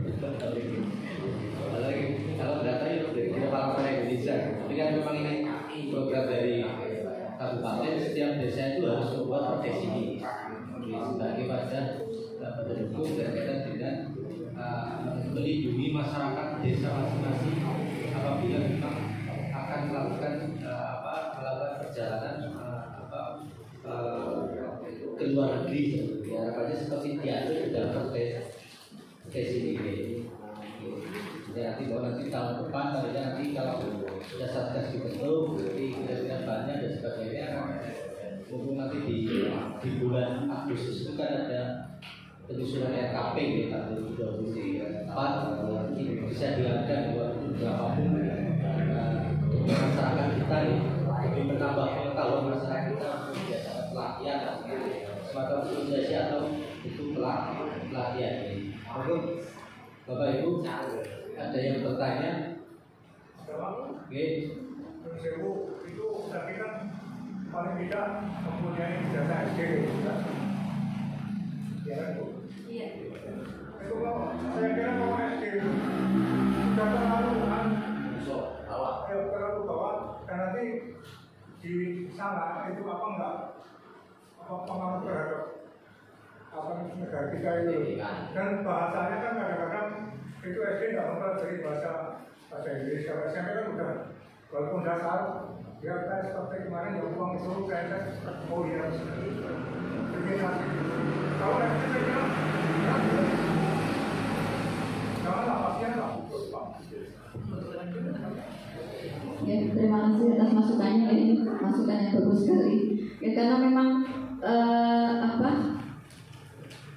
Kalau data itu dari kepala Indonesia, tapi kan memang ini program dari kabupaten, setiap desa itu harus membuat protes ini sebagai pada pendukung berkaitan dengan melindungi masyarakat desa masing-masing apabila memang akan melakukan perjalanan ke luar negeri. Harapannya seperti diatur dalam protes ini. Nanti tahun depan, nanti kalau sudah satgas dibentuk, kira-kira bahannya dan sebagainya, mumpung nanti di bulan Agustus itu kan ada penyusunan RKP tahun 2024 bisa dilakukan berapapun untuk masyarakat kita lebih menambah pengetahuan masyarakat kita biasanya pelatihan semacam sosialisasi atau itu pelatihan ini. Mungkin Bapak Ibu ada yang bertanya? Oke. Itu tapi kan paling tidak mempunyai jasa SD kan? Ya kan Bu? Iya. Itu kalau saya kira kalau SD itu sudah terlalu terlalu bawah dan nanti di sana itu enggak pengaruh terhadap negara kita itu dan bahasanya kan kadang-kadang itu SD nggak mempelajari bahasa Inggris. Kalau SMP kan udah walaupun dasar dia tes seperti kemarin yang uang itu kayak tes ya kalau SD saya kira janganlah pasien lah. Ya, terima kasih atas masukannya, ini masukan yang bagus sekali. Ya, karena memang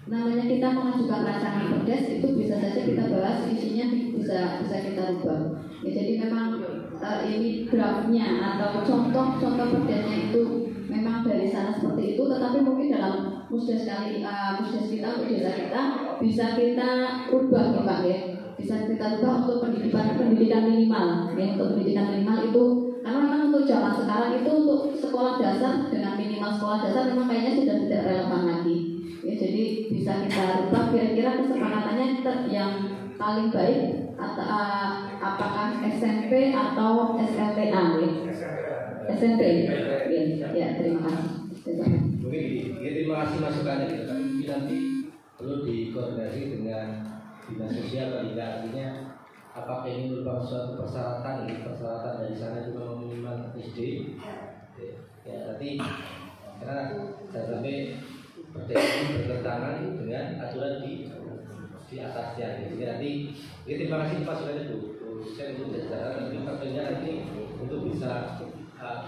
namanya kita mengajukan rancangan perdes itu bisa saja kita bahas isinya bisa kita rubah. Ya, jadi memang ini draftnya atau contoh perdesnya itu memang dari sana seperti itu, tetapi mungkin dalam musdes kita untuk desa kita bisa kita rubah ya Pak ya. Bisa kita rubah untuk pendidikan minimal ya, untuk pendidikan minimal itu karena memang untuk zaman sekarang itu untuk sekolah dasar dengan minimal sekolah dasar memang kayaknya sudah tidak relevan lagi ya, jadi bisa kita rubah kira-kira kesepakatannya yang paling baik atau apakah SMP atau SLTA ya? SMP ya terima kasih. Mungkin terima kasih masukannya gitu kan, nanti perlu dikoordinasi dengan dinas sosial atau tidak, artinya apakah ini merupakan suatu persyaratan dari sana juga minimal SD ya, tapi karena saya sampai bertentangan dengan aturan di atasnya. Jadi nanti terima kasih masukannya Bu. Saya untuk jajaran nanti pertanyaan nanti untuk bisa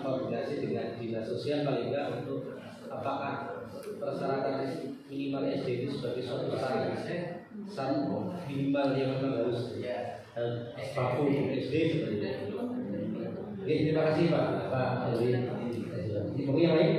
koordinasi dengan dinas sosial paling enggak untuk apakah persyaratan minimal SD itu sebagai suatu syarat minimal yang memang harus baku SD seperti itu. Oke, terima kasih Pak Elvin. Mungkin yang lain?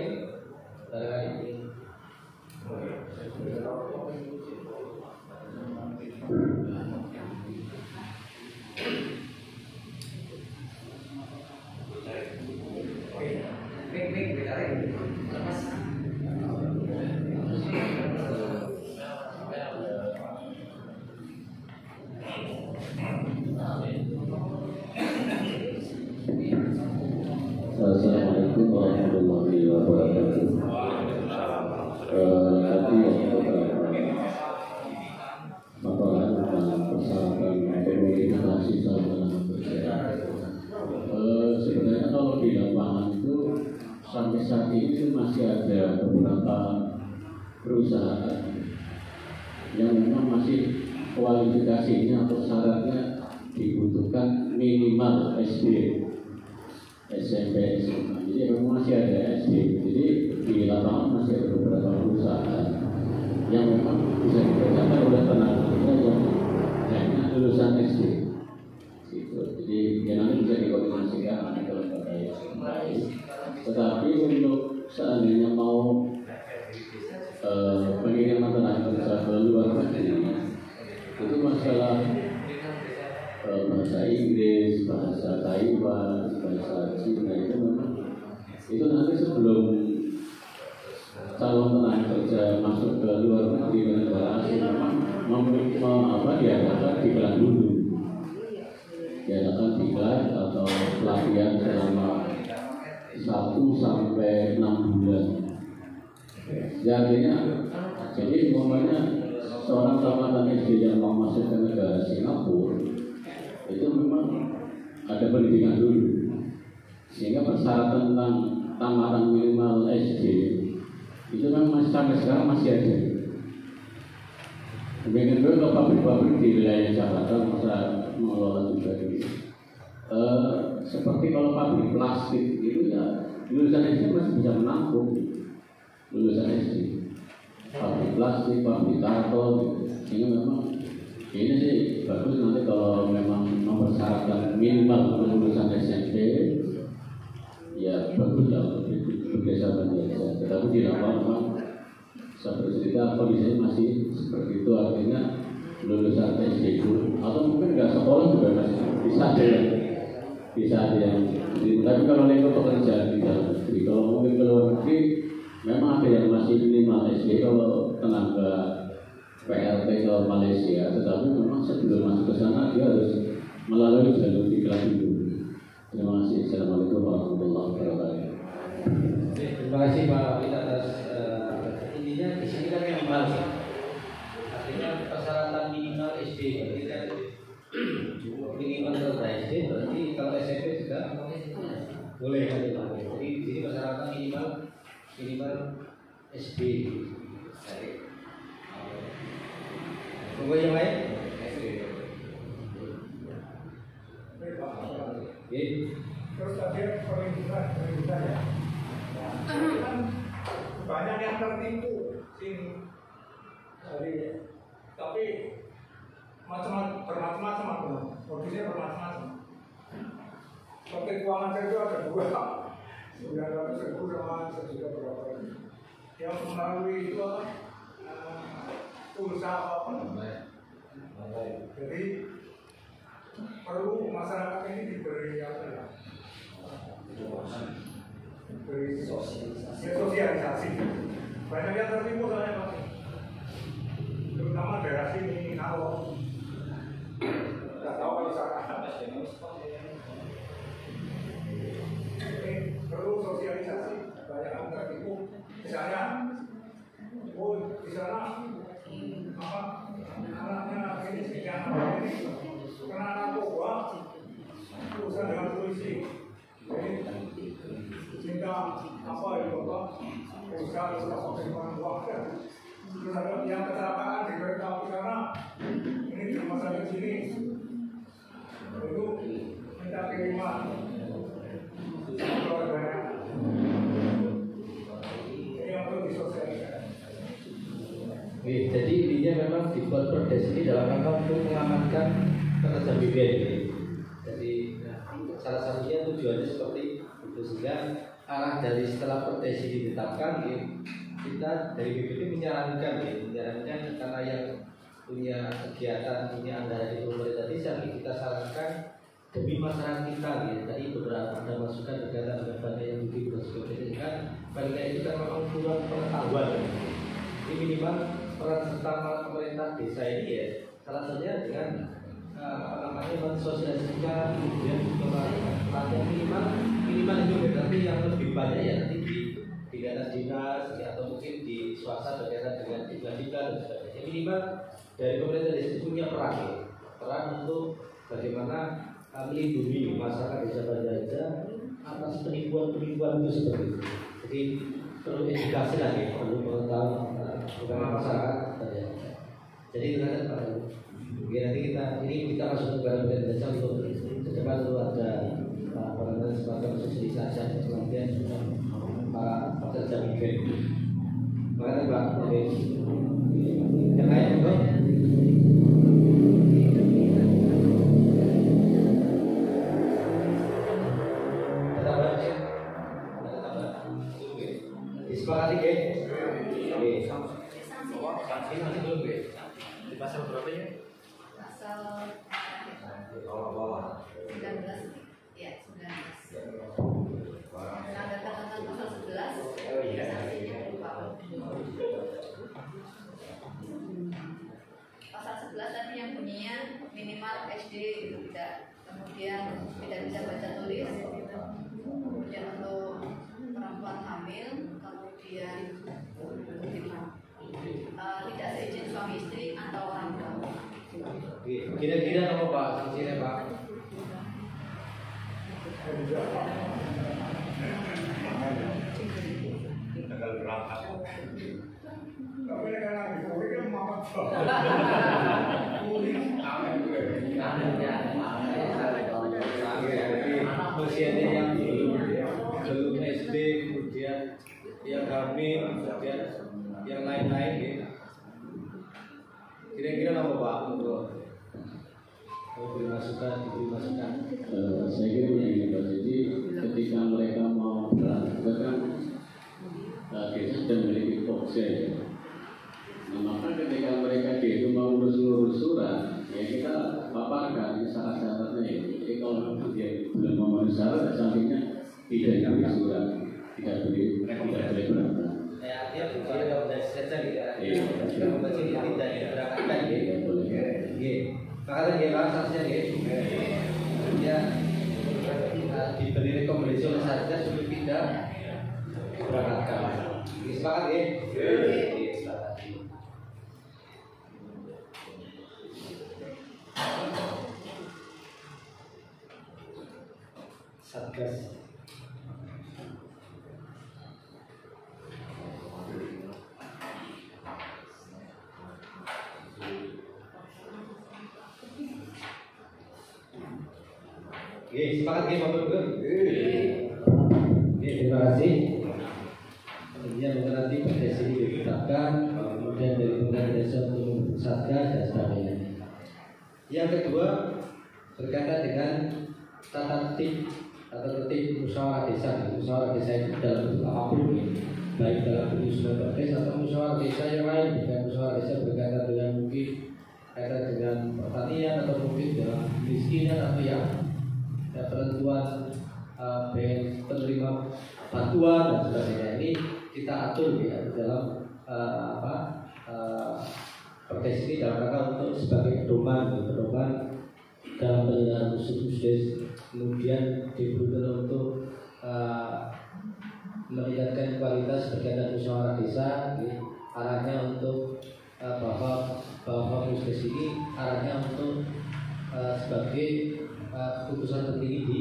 Assalamualaikum warahmatullahi wabarakatuh. Tadi paparan tentang persyaratan verifikasi sama sebenarnya kalau di lapangan itu sampai saat ini masih ada beberapa perusahaan yang memang masih kualifikasinya atau syaratnya dibutuhkan minimal SD, SMP, SMA. Jadi memang masih ada SD. Jadi di lapangan masih ada beberapa perusahaan yang memang bisa dikerjakan oleh tenaga kerja yang hanya lulusan SD. Gitu. Jadi yang nanti bisa dikoordinasikan dengan lembaga yang lain. Tetapi untuk seandainya mau pengiriman tenaga kerja ke luar negeri, itu masalah bahasa Inggris, bahasa Taiwan, bahasa Cina itu memang itu nanti sebelum calon tenaga kerja masuk ke luar negeri negara diadakan diklat dulu, diadakan diklat atau pelatihan selama 1 sampai 6 bulan. Ya, artinya jadi umpamanya seorang tamatan SD yang mau masuk ke negara Singapura itu memang ada pendidikan dulu, sehingga persyaratan tentang tamatan minimal SD itu memang sampai sekarang masih ada. Mungkin dulu kalau pabrik-pabrik di wilayah Jakarta masa mengelola juga gitu. Seperti kalau pabrik plastik itu ya lulusan SD masih bisa menampung lulusan SD. Pabrik plastik, pabrik karton gitu. Sehingga memang ini sih bagus nanti kalau memang mempersyaratkan minimal untuk lulusan SMP, ya bagus ya bergeser menjadi. Tetapi di lapangan memang seperti kita kondisinya masih seperti itu, artinya lulusan SD dulu atau mungkin nggak sekolah juga masih bisa ada yang. Tapi kalau lingkup pekerjaan di dalam negeri, kalau mungkin ke luar negeri memang ada yang masih minimal SD kalau tenaga PLT ke Malaysia, tetapi memang sebelum masuk ke sana dia harus melalui jalur diklat dulu. Terima kasih. Assalamualaikum warahmatullahi wabarakatuh. Terima kasih Pak Wahid atas intinya di sini kan minimal ya. Artinya persyaratan minimal SD berarti kan minimal terus SD berarti kalau SMP juga boleh kan. Jadi di sini persyaratan minimal SD. Tunggu yang lain. Terus tadi permintaan ya. Kan banyak yang tertipu tapi bermacam-macam, kondisinya bermacam-macam. Seperti keuangan saya itu ada 900.000 sama 1 juta berapa. Yang melalui itu pulsa apa? Jadi perlu masyarakat ini diberi sosialisasi. Banyak yang tertipu soalnya Pak, terutama daerah sini kalau tidak tahu kalau sana ini perlu sosialisasi. Banyak yang tertipu, misalnya di sana anaknya ini kena narkoba, urusan dengan polisi. Minta apa itu Pak? Usaha penerimaan uang. Terus ada yang kecelakaan di kereta api karena ini di rumah sakit sini. Itu minta kiriman keluarganya. Ini yang perlu disosialisasikan. Jadi intinya memang dibuat perdes ini dalam rangka untuk mengamankan pekerja migran. Jadi salah satunya tujuannya seperti itu, sehingga arah dari setelah perdes ini ditetapkan, kita dari BPD menyarankan karena yang punya kegiatan, punya anggaran di pemerintah desa, kita sarankan demi masyarakat kita. Tadi beberapa ada masukan berkaitan dengan banyak yang begitu seperti kan, mereka itu kan memang kurang pengetahuan. Ini minimal peran serta pemerintah desa ini ya salah satunya dengan mensosialisasikan, kemudian pelatihan minimal itu berarti yang lebih banyak ya nanti di dinas atau mungkin di swasta berkaitan dengan iklan-iklan dan sebagainya. Minimal dari pemerintah desa punya peran untuk bagaimana melindungi masyarakat desa Banjarja atas penipuan itu seperti itu. Jadi perlu edukasi lagi, perlu pengetahuan bukan masyarakat. Jadi kita Pak, nanti kita masuk ke dalam desa untuk secepat itu ada semacam sosialisasi pelatihan para pekerja migran. Makanya Pak, yang lain itu disepakati ke? Sanksi masih belum ke? Di pasal berapa ya? Pasal bawah. 19 ya, 19. Ada kata pasal 11. Oh iya. Sanksinya berupa pasal 11 itu tidak. Kemudian tidak bisa baca tulis. Kemudian untuk perempuan hamil, kemudian tidak seizin suami istri atau orang tua. Kira-kira apa Pak? Sanksinya Pak? Tanggal berangkat. Tapi kalau itu kan mama. Usianya yang belum SD, kemudian yang hamil, kemudian yang lain-lain gitu. Kira-kira apa Pak untuk diberi masukan? Saya kira begini Pak, jadi ketika mereka mau berangkat kan kita sudah memiliki pokse. Nah, maka ketika mereka itu mau ngurus surat, ya kita paparkan syarat-syaratnya ini. Jadi kalau dia belum memenuhi syarat, sampingnya tidak diberi surat, tidak boleh berangkat. Dia kalau sudah selesai kita membaca dia tidak diberangkatkan ya. Boleh. Maka dia sanksinya dia diberi rekomendasi oleh Satgas untuk tidak diberangkatkan. Sepakat ya? Sepakat. Satgas. Sepakat ya Bapak Ibu? Terima kasih. Kemudian nanti pada sini ditetapkan, kemudian dari pemerintah desa untuk Satgas dan sebagainya. Yang kedua berkaitan dengan tata tertib atau tertib musyawarah desa. Musyawarah desa itu dalam bentuk apapun, baik dalam bentuk musyawarah desa atau musyawarah desa yang lain. Bukan musyawarah desa berkaitan dengan mungkin kaitan dengan pertanian atau mungkin dengan kemiskinan atau yang penentuan penerima bantuan dan sebagainya. Ini kita atur ya dalam perdes ini dalam rangka untuk sebagai pedoman dalam penyelenggaraan khusus. Kemudian dibutuhkan untuk meningkatkan kualitas berkaitan musyawarah desa. Arahnya untuk bahwa khusus ini arahnya untuk sebagai keputusan tertinggi di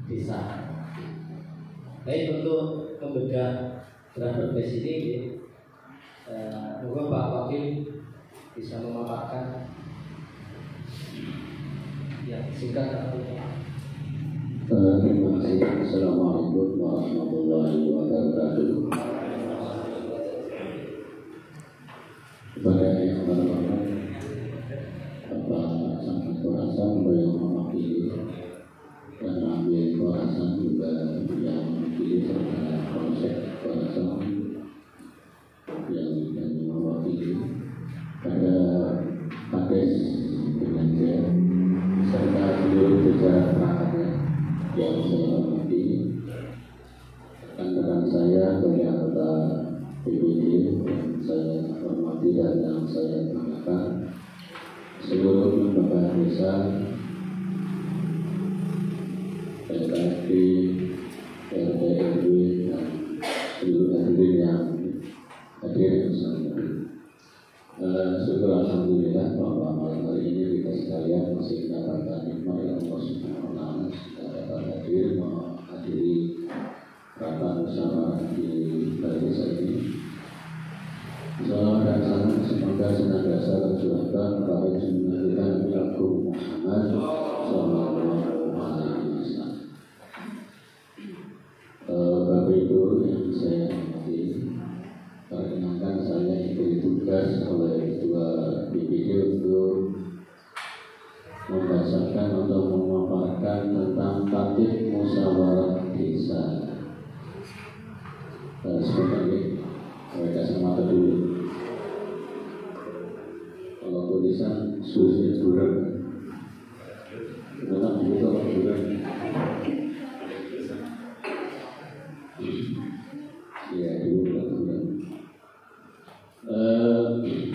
desa. Baik, untuk membedah draft perdes ini, monggo Pak Wakil bisa memaparkan yang singkat. Terima kasih. Assalamualaikum warahmatullahi wabarakatuh. Kepada yang berhormat Bapak Sangat Korasan yang mewakili dan ambil Korasan juga yang mewakili serta konsep Korasan yang mewakili pada Kades Pengajar serta seluruh jajaran perangkatnya yang saya hormati, rekan-rekan saya dari anggota PBD yang saya hormati dan yang saya banggakan, seluruh lembaga desa, PKD, RT RW dan seluruh hadirin yang hadir bersama. Syukur alhamdulillah bahwa malam hari ini kita sekalian masih mendapatkan nikmat yang Allah Subhanahu wa taala, kita dapat hadir menghadiri rapat bersama di balai desa ini. Salam dan salam semoga senantiasa tercurahkan kepada junjungan kita Nabi Agung Muhammad Sallallahu Alaihi Wasallam. Bapak Ibu yang saya hormati, perkenalkan saya diberi tugas oleh Ketua BPD untuk membacakan atau memaparkan tentang tatib musyawarah desa. Sebentar ini, mereka semata dulu. Kalau tulisan susunya buram, benar begitu kalau buram. Ya dulu buram.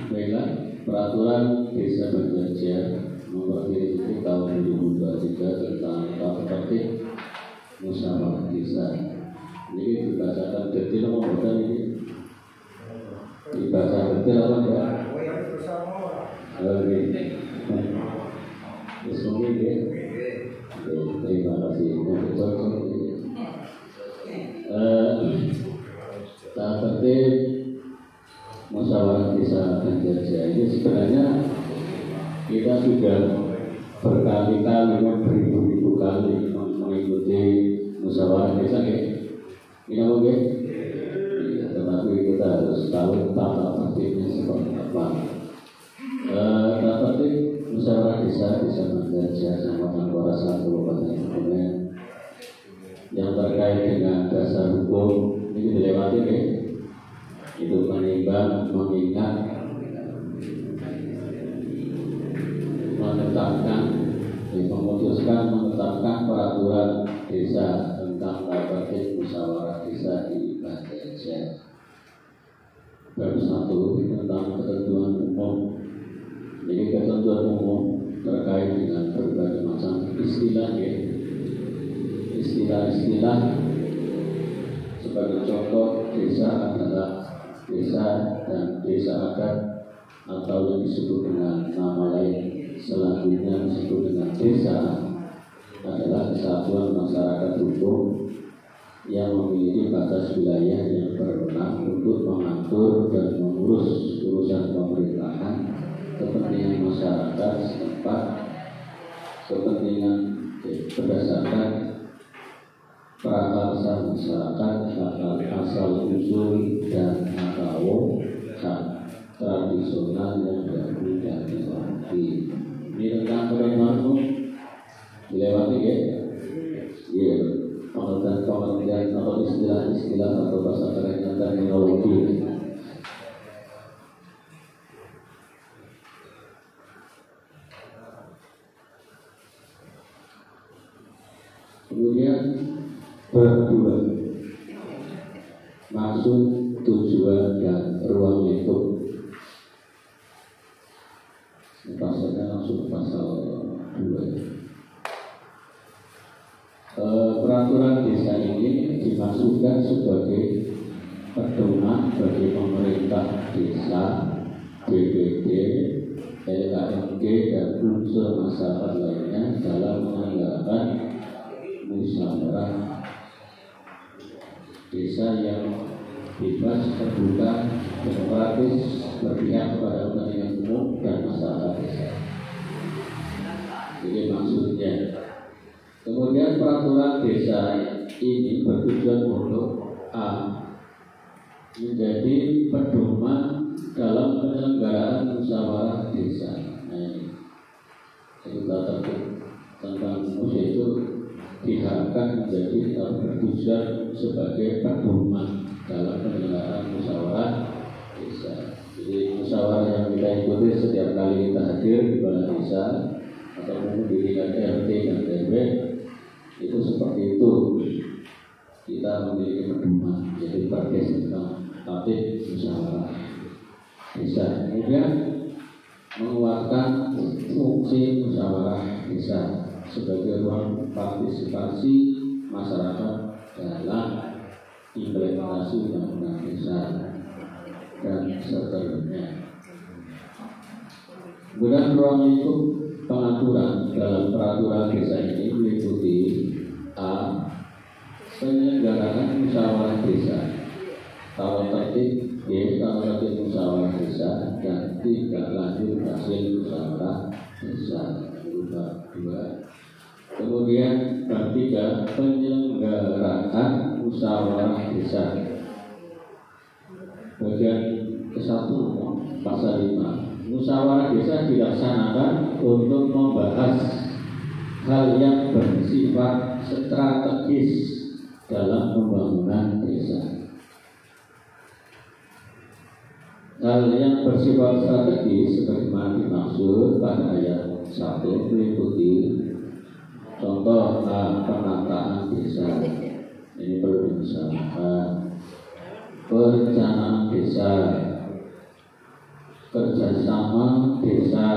Baiklah, peraturan desa Banjarja nomor ini tahun 2023 tentang tata tertib musyawarah desa. Jadi dibacakan detail apa ini? Dibaca detail apa enggak? Oke. Semoga ya. Terima kasih. Tata tertib musyawarah desa Banjarjaya ini sebenarnya kita sudah berkali-kali, beribu-ribu kali mengikuti musyawarah desa ya. Ini apa ya? Tetapi kita harus tahu tata tertibnya seperti apa. Tata tertib musyawarah desa Banjarjaya Kecamatan Kuarasa Kabupaten Kebumen yang terkait dengan dasar hukum ini dilewati ya. Itu menimbang, mengingat, menetapkan, memutuskan menetapkan peraturan desa tentang tata tertib musyawarah desa di Banjarjaya. Bab 1 tentang ketentuan umum. Jadi ketentuan umum terkait dengan berbagai macam istilah ya. Istilah-istilah sebagai contoh desa adalah desa dan desa adat atau yang disebut dengan nama lain selanjutnya disebut dengan desa adalah kesatuan masyarakat hukum yang memiliki batas wilayah yang berwenang untuk mengatur dan mengurus urusan pemerintahan, kepentingan masyarakat setempat, kepentingan berdasarkan prakarsa masyarakat, asal usul dan akau hak tradisional yang dahulu dan dilewati. Ini tentang ketentuan dilewati ya. Iya, pengertian atau istilah-istilah atau bahasa kerennya terminologi. Kemudian berdua, maksud, tujuan, dan ruang lingkup. Pasalnya langsung pasal 2. Peraturan desa ini dimaksudkan sebagai pedoman bagi pemerintah desa, BPD, LKMG, dan unsur masyarakat lainnya dalam menyelenggarakan musyawarah desa yang bebas, terbuka, demokratis, berpihak kepada kepentingan umum dan masyarakat desa. Jadi maksudnya. Kemudian peraturan desa ini bertujuan untuk A. Menjadi pedoman dalam penyelenggaraan musyawarah desa. Nah, itu tata tertib tentang musyawarah itu diharapkan menjadi bertujuan sebagai pedoman dalam penyelenggaraan musyawarah desa. Jadi musyawarah yang kita ikuti setiap kali kita hadir di balai desa atau mendirikan RT dan RW itu seperti itu. Kita memiliki pedoman, jadi perdes tentang tatib musyawarah desa. Kemudian menguatkan fungsi musyawarah desa sebagai ruang partisipasi masyarakat dalam implementasi undang-undang desa dan seterusnya. Kemudian ruang lingkup pengaturan dalam peraturan desa ini meliputi A. Penyelenggaraan musyawarah desa, tata tertib, B. Tata tertib musyawarah desa, dan tindak lanjut hasil musyawarah desa. Bab 2. Kemudian bab 3, penyelenggaraan musyawarah desa. Bagian ke-1 pasal 5. Musyawarah desa dilaksanakan untuk membahas hal yang bersifat strategis dalam pembangunan desa. Hal yang bersifat strategis sebagaimana dimaksud pada ayat 1 meliputi contoh penataan desa. Ini perlu diusahakan. Perencanaan desa, kerjasama desa,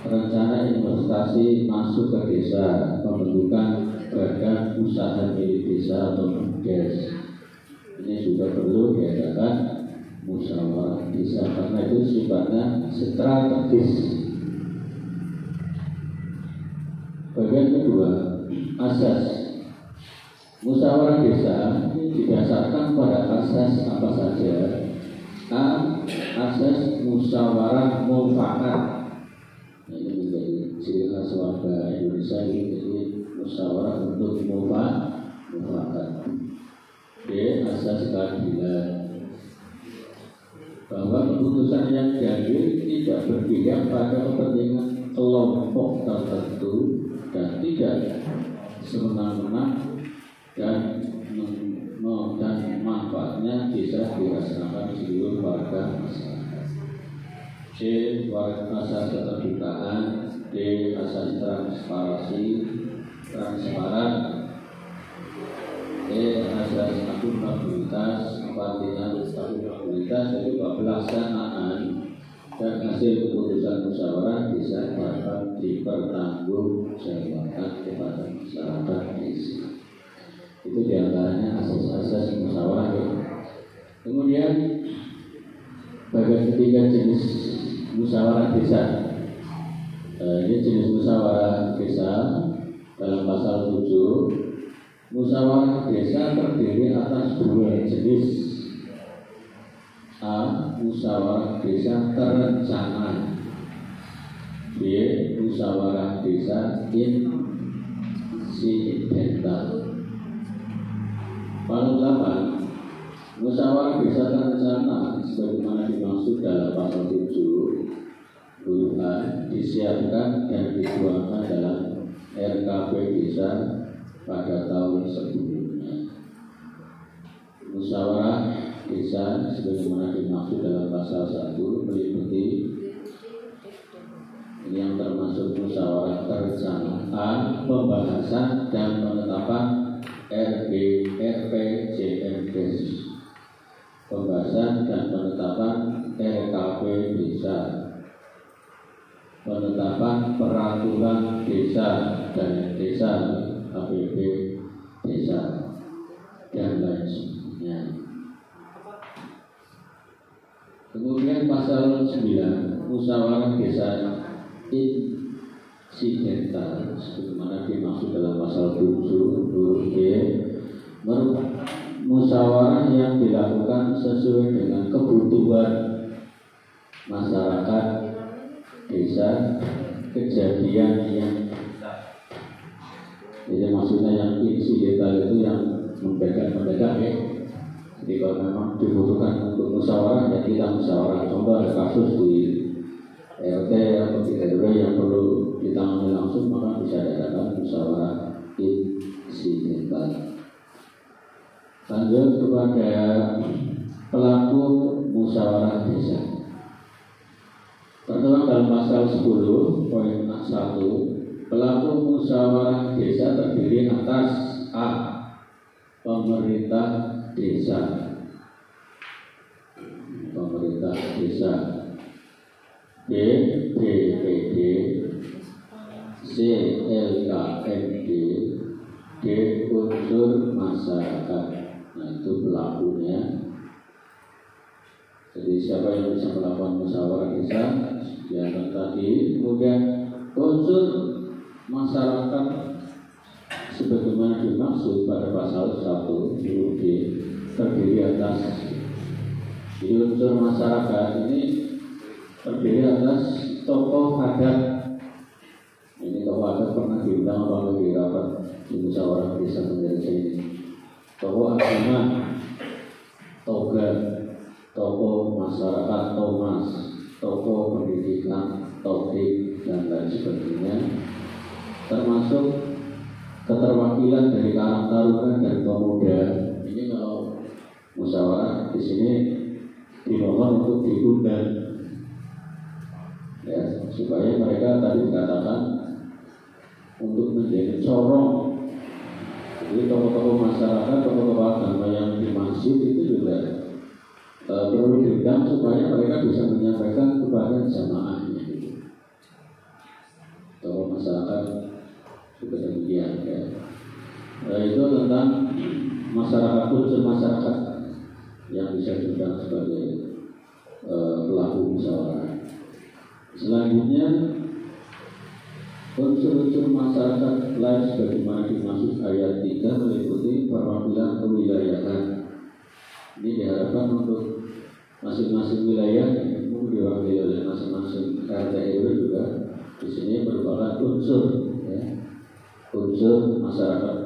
rencana investasi masuk ke desa, pembentukan badan usaha milik desa atau BUMDes. Ini juga perlu diadakan musyawarah desa karena itu sifatnya strategis. Bagian kedua, asas musyawarah desa ini didasarkan pada asas apa saja? A. Asas musyawarah mufakat. Ini menjadi ciri khas warga Indonesia ini, jadi musyawarah untuk mufakat. B. Asas keadilan, bahwa keputusan yang diambil tidak berpihak pada kepentingan kelompok tertentu dan tidak semena-mena dan manfaatnya bisa dirasakan seluruh warga masyarakat. C. Asas keterbukaan. D. Asas transparan. E. Asas akuntabilitas. Artinya akuntabilitas yaitu pelaksanaan dan hasil keputusan musyawarah bisa dapat dipertanggungjawabkan kepada masyarakat desa. Itu diantaranya asas-asas musyawarah. Kemudian bagian ketiga jenis musyawarah desa. Ini jenis musyawarah desa dalam pasal 7. Musyawarah desa terdiri atas dua jenis. A. Musyawarah desa terencana. B. Musyawarah desa insidental. Pasal 8. Musyawarah desa terencana sebagaimana dimaksud dalam pasal 7 huruf A disiapkan dan dituangkan dalam RKP desa pada tahun sebelumnya. Musyawarah desa sebagaimana dimaksud dalam pasal 1 meliputi ini yang termasuk musyawarah terencana. A. Pembahasan dan penetapan RPJMdes, pembahasan dan penetapan RKP desa, penetapan peraturan desa dan desa APB desa dan lain sebagainya. Kemudian pasal 9 musyawarah desa insidental sebagaimana dimaksud dalam pasal 7 huruf B, musyawarah yang dilakukan sesuai dengan kebutuhan masyarakat desa, kejadian yang jadi maksudnya yang insidental itu yang mendadak ya. Jadi kalau memang dibutuhkan untuk musyawarah ya kita musyawarah. Contoh ada kasus di RT atau di RW yang perlu ditangani langsung, maka bisa diadakan musyawarah insidental. Lanjut kepada pelaku musyawarah desa. Tertuang dalam pasal 10 poin 1, pelaku musyawarah desa terdiri atas A. Pemerintah desa, B. BPD, C. LKMD, D. unsur masyarakat. Nah itu pelakunya. Jadi siapa yang bisa melakukan musyawarah desa? Yang tadi. Kemudian unsur masyarakat sebagaimana dimaksud pada pasal 1 huruf D terdiri atas. Jadi unsur masyarakat ini terdiri atas tokoh adat. Ini tokoh adat pernah diundang oleh di rapat di musyawarah desa menjadi ini. Tokoh agama, toga, tokoh masyarakat, Thomas, tokoh pendidikan, topik dan lain sebagainya, termasuk keterwakilan dari Karang Taruna dan pemuda. Ini kalau musyawarah di sini dimohon untuk diundang, ya, supaya mereka tadi dikatakan untuk menjadi corong. Jadi tokoh-tokoh masyarakat, tokoh-tokoh agama yang di masjid itu juga perlu diundang supaya mereka bisa menyampaikan kepada jamaahnya. yaitu tentang masyarakat, unsur masyarakat yang bisa diundang sebagai pelaku musyawarah. Selanjutnya, unsur-unsur masyarakat lain sebagaimana dimaksud ayat 3 meliputi perwakilan kewilayahan. Ini diharapkan untuk masing-masing wilayah diwakili oleh masing-masing RT RW juga di sini merupakan unsur, ya, unsur masyarakat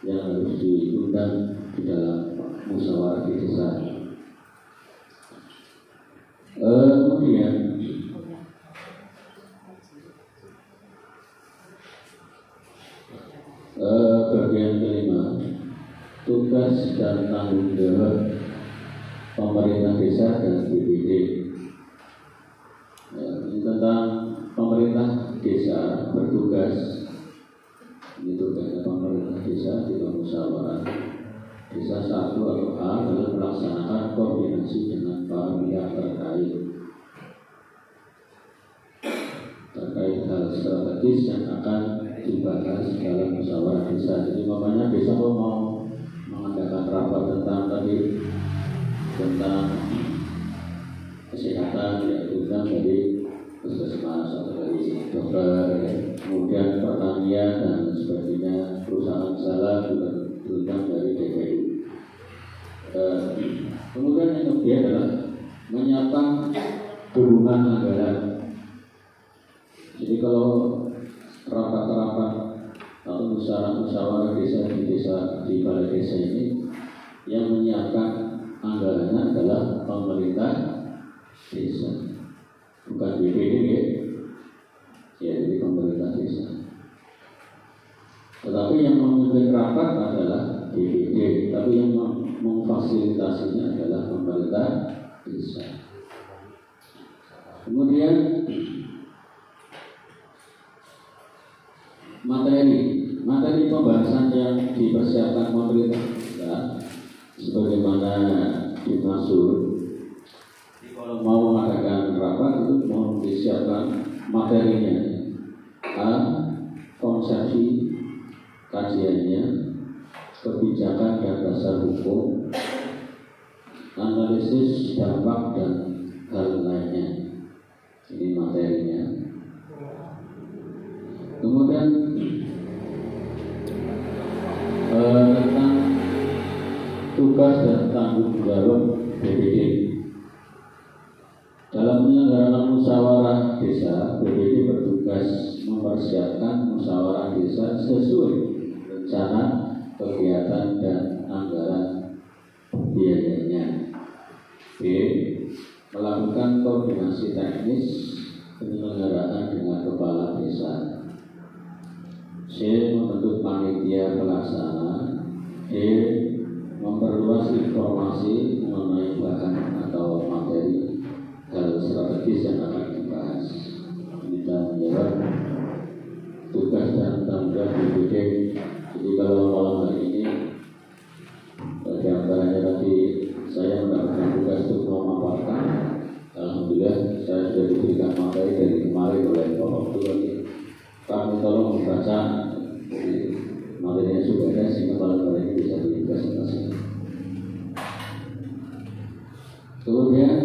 yang harus diundang di dalam musyawarah di desa. Kemudian bagian kelima, tugas dan tanggung jawab pemerintah desa dan BPD. Ini tentang pemerintah desa bertugas. Ini tugasnya pemerintah desa di musyawarah desa 1 atau A dalam melaksanakan koordinasi dengan para pihak terkait hal strategis yang akan dibahas dalam musyawarah desa. Jadi makanya desa mau mengadakan rapat tentang kesehatan, yaitu dari puskesmas atau dari dokter, kemudian pertanian dan sebagainya, perusahaan salah juga diundang dari DPU. Kemudian yang kedua adalah menyiapkan dukungan anggaran. Jadi kalau rapat-rapat atau musyawarah desa di balai desa ini, yang menyiapkan anggarannya adalah pemerintah desa, bukan BPD, ya, jadi pemerintah desa. Tetapi yang memimpin rapat adalah BPD, tapi yang memfasilitasinya adalah pemerintah desa. Kemudian materi pembahasan yang dipersiapkan pemerintah desa sebagaimana dimaksud. Kalau mau mengadakan rapat itu mau disiapkan materinya, A, konsepsi kajiannya, kebijakan dan dasar hukum, analisis dampak dan hal lainnya. Ini materinya. Kemudian tentang tugas dan tanggung jawab BPD dalam penyelenggaraan musyawarah desa. BPD bertugas mempersiapkan musyawarah desa sesuai rencana kegiatan dan anggaran biayanya. B, melakukan koordinasi teknis penyelenggaraan dengan kepala desa. C, membentuk panitia pelaksana. D, memperluas informasi mengenai bahan atau materi hal strategis yang akan dibahas. Ini tanggung jawab tugas dan tanggung jawab BPD. Jadi kalau malam hari ini di antaranya tadi saya mendapatkan tugas untuk memaparkan, alhamdulillah saya sudah diberikan materi dari kemarin oleh Bapak Ketua. Kami tolong membaca materinya sudah ada sehingga malam hari ini bisa dipresentasikan. Kemudian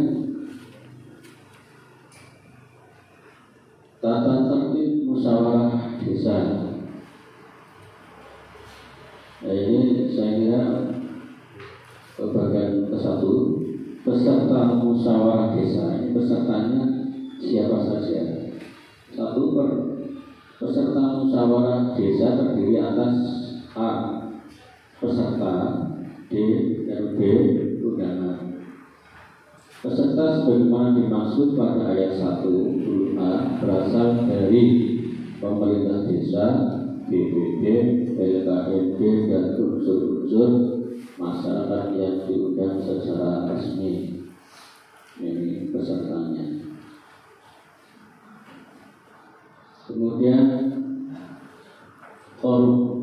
tata tertib musyawarah desa. Nah, ini saya kira bagian ke-1, peserta musyawarah desa. Ini pesertanya siapa saja? 1, peserta musyawarah desa terdiri atas A, peserta, D, dan B, undangan. Peserta sebagaimana dimaksud pada ayat 1 huruf A berasal dari pemerintah desa, BPD, LKMD, dan unsur-unsur masyarakat yang diundang secara resmi. Ini pesertanya. Kemudian forum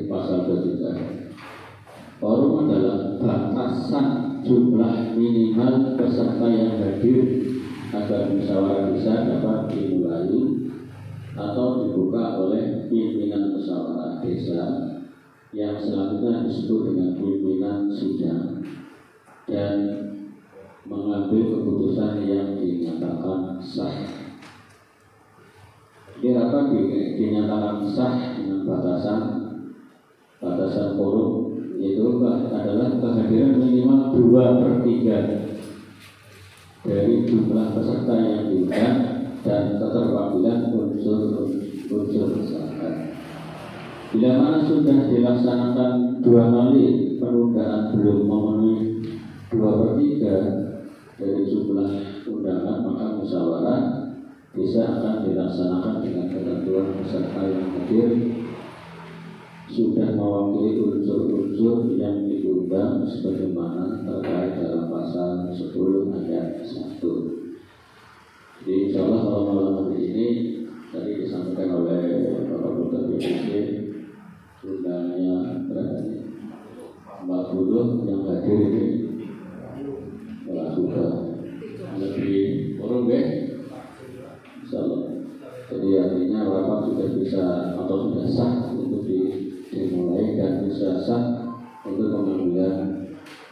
pasal 23. Forum adalah batasan jumlah minimal peserta yang hadir agar musyawarah desa dapat dimulai atau dibuka oleh pimpinan musyawarah desa yang selanjutnya disebut dengan pimpinan sidang dan mengambil keputusan yang dinyatakan sah. Rapat dinyatakan sah dengan batasan quorum, yaitu adalah kehadiran minimal 2/3 dari jumlah peserta yang diundang dan keterwakilan unsur masyarakat. Bila mana sudah dilaksanakan 2 kali penundaan belum memenuhi 2/3 dari jumlah undangan, maka musyawarah bisa akan dilaksanakan dengan ketentuan peserta yang hadir sudah mewakili unsur-unsur yang diundang sebagaimana terkait dalam pasal 10 ayat 1. Jadi insya Allah kalau malam hari ini tadi disampaikan oleh Bapak Dr. BPC undangannya berapa nih? 40 yang hadir ini melakukan lebih kurang insyaallah. Jadi artinya rapat sudah bisa atau sudah sah untuk dimulai dan bisa sah untuk mengambil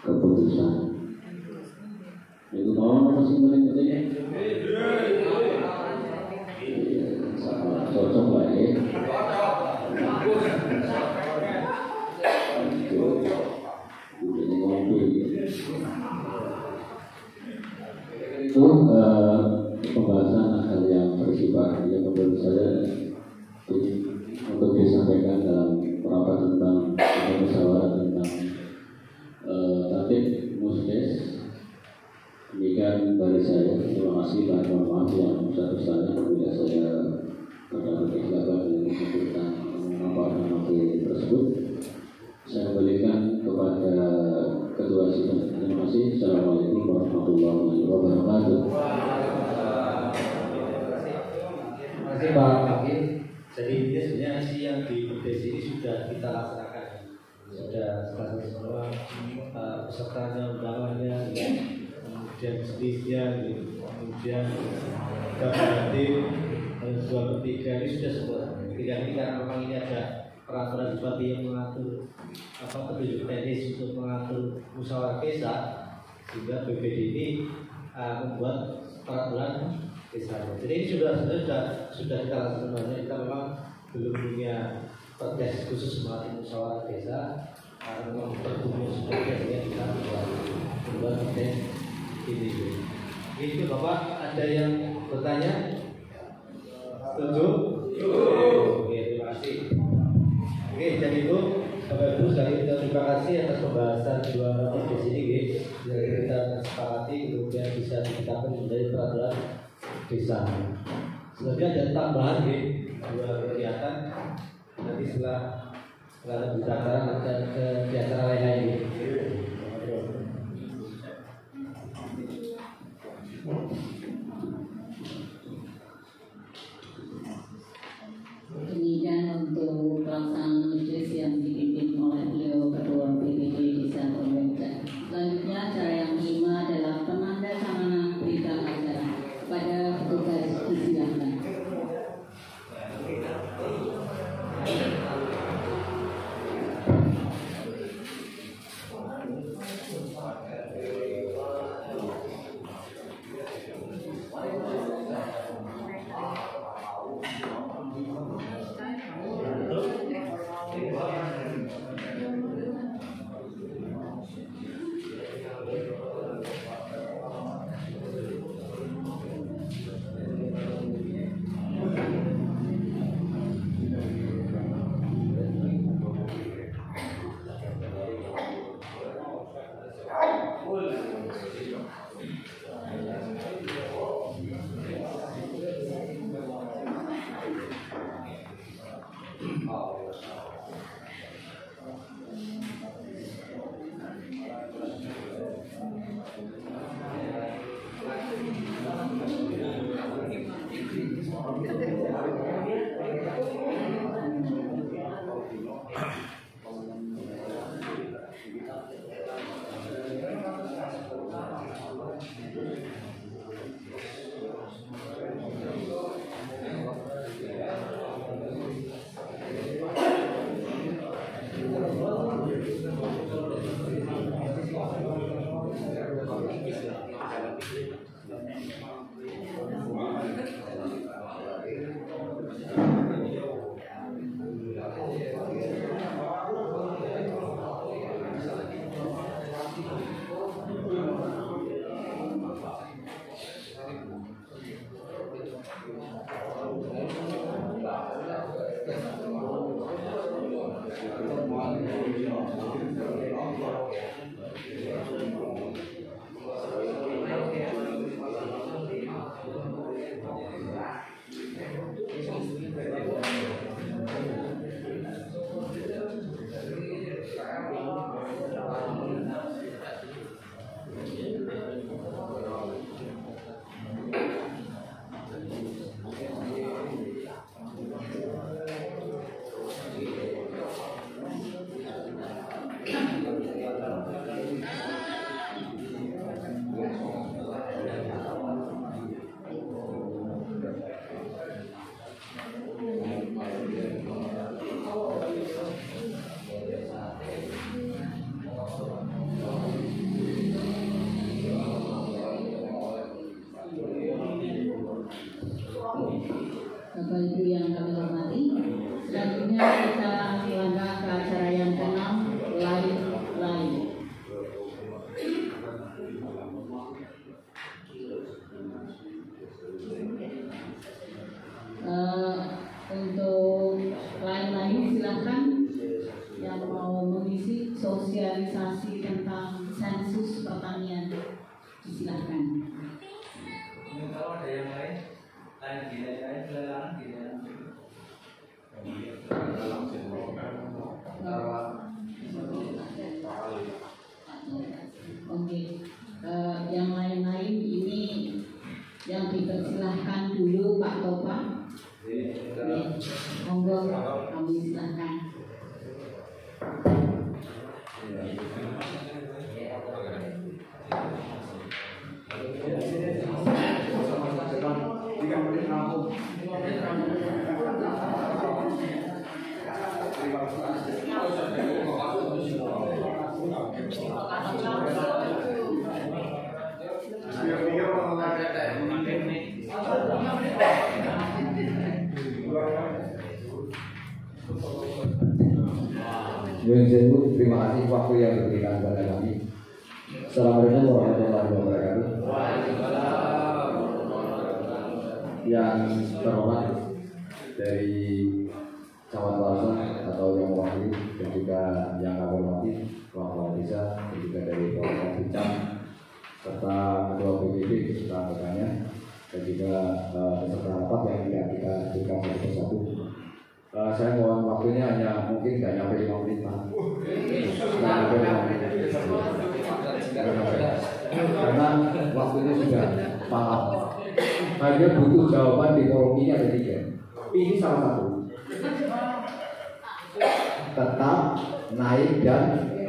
keputusan. Itu mau apa sih penting-pentingnya? Sama cocok lah ya. Ini ngopi. Itu pembahasan hal yang bersifat yang menurut saya untuk disampaikan dalam rapat tentang musyawarah tentang tatib muslis. Demikian dari saya. Terima kasih dan mohon maaf yang besar-besarnya apabila saya terdapat kesilapan dalam menyampaikan materi tersebut. Saya kembalikan kepada Ketua Sidang. Terima kasih. Assalamualaikum warahmatullahi wabarakatuh. Terima kasih Pak Wakil. Jadi ini sebenarnya isi yang di desi ini sudah kita laksanakan, sudah selesai semua pesertanya, undangannya, kemudian selisihnya, kemudian hadir 2/3 ini sudah semua. Tinggal ini karena memang ini ada peraturan bupati yang mengatur petunjuk teknis untuk mengatur musyawarah desa, sehingga BPD ini membuat peraturan desa. Jadi ini sudah kita laksanakan. Kita memang belum punya perdes khusus melatih musyawarah desa, karena memang bertumbuh sebagai yang kita membuat perdes ini. Itu Bapak ada yang bertanya? Setuju? Oke, terima kasih. Oke, jadi itu Bapak Ibu sekalian terima kasih atas pembahasan 2 rapat di sini, yang kita sepakati kemudian bisa ditetapkan menjadi peraturan desa. Selanjutnya ada tambahan 2 kegiatan nanti setelah berbicara ada kegiatan lain-lain. Demikian untuk pelaksanaan majelis yang dipimpin oleh beliau Ketua BPD Desa Pembangunan. Selanjutnya acara yang kelima adalah penandatanganan berita acara kepada petugas disilakan. Bapak Ibu yang kami hormati, selanjutnya kita melangkah ke acara yang ke-6, lain. Untuk lain silahkan yang mau mengisi sosialisasi tentang sensus pertanian, silahkan. Kalau ada yang lain silakan Oke, yang lain-lain ini yang dipersilahkan dulu Pak Topa. Monggo kami silahkan. Terima kasih waktu yang diberikan kepada kami. Assalamualaikum warahmatullahi wabarakatuh. Yang terhormat dari Camat Walson atau yang mewakili dan juga yang kami hormati Kepala Desa dan juga dari Polres Bincang serta Ketua BPD beserta anggotanya dan juga peserta rapat yang tidak kita berikan satu persatu. Saya mohon waktunya hanya mungkin tidak sampai 5 menit Pak. Karena waktunya sudah malam. Hanya butuh jawaban di forum ini ada 3. Ini salah satu. Tetap, naik dan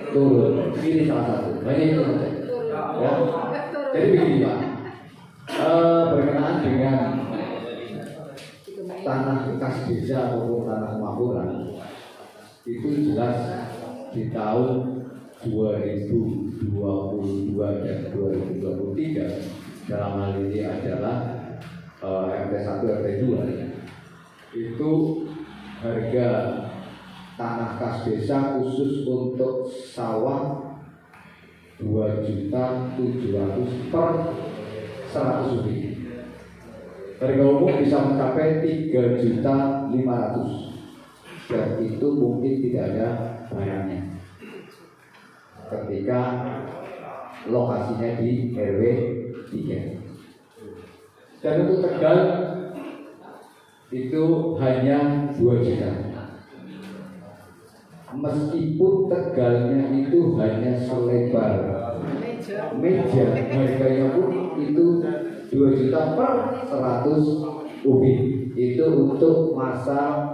turun. Ini salah satu. Hanya itu saja. Ya. Jadi begini Pak. Berkenaan dengan tanah kas desa ataupun tanah kemakmuran itu jelas di tahun 2022 dan 2023 dalam hal ini adalah RT1 RT2 itu harga tanah kas desa khusus untuk sawah 2.700.000 per 100 lebih. Harga umum bisa mencapai 3.500.000 dan itu mungkin tidak ada barangnya ketika lokasinya di RW 3. Dan untuk Tegal itu hanya 2 juta. Meskipun Tegalnya itu hanya selebar meja, harganya pun itu 2 juta per 100 ubin. Itu untuk masa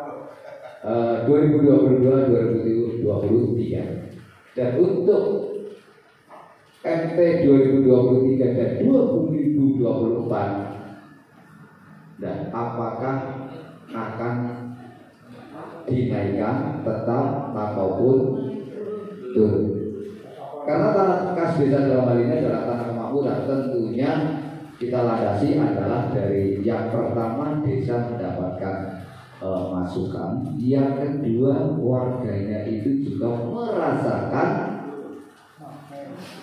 2022-2023. Dan untuk MT 2023 dan 2024, dan apakah akan dinaikkan tetap ataupun turun? Karena tanah kas desa dalam hal ini adalah tanah kemakmuran, tentunya kita landasi adalah dari yang pertama desa mendapatkan masukan, yang kedua warganya itu juga merasakan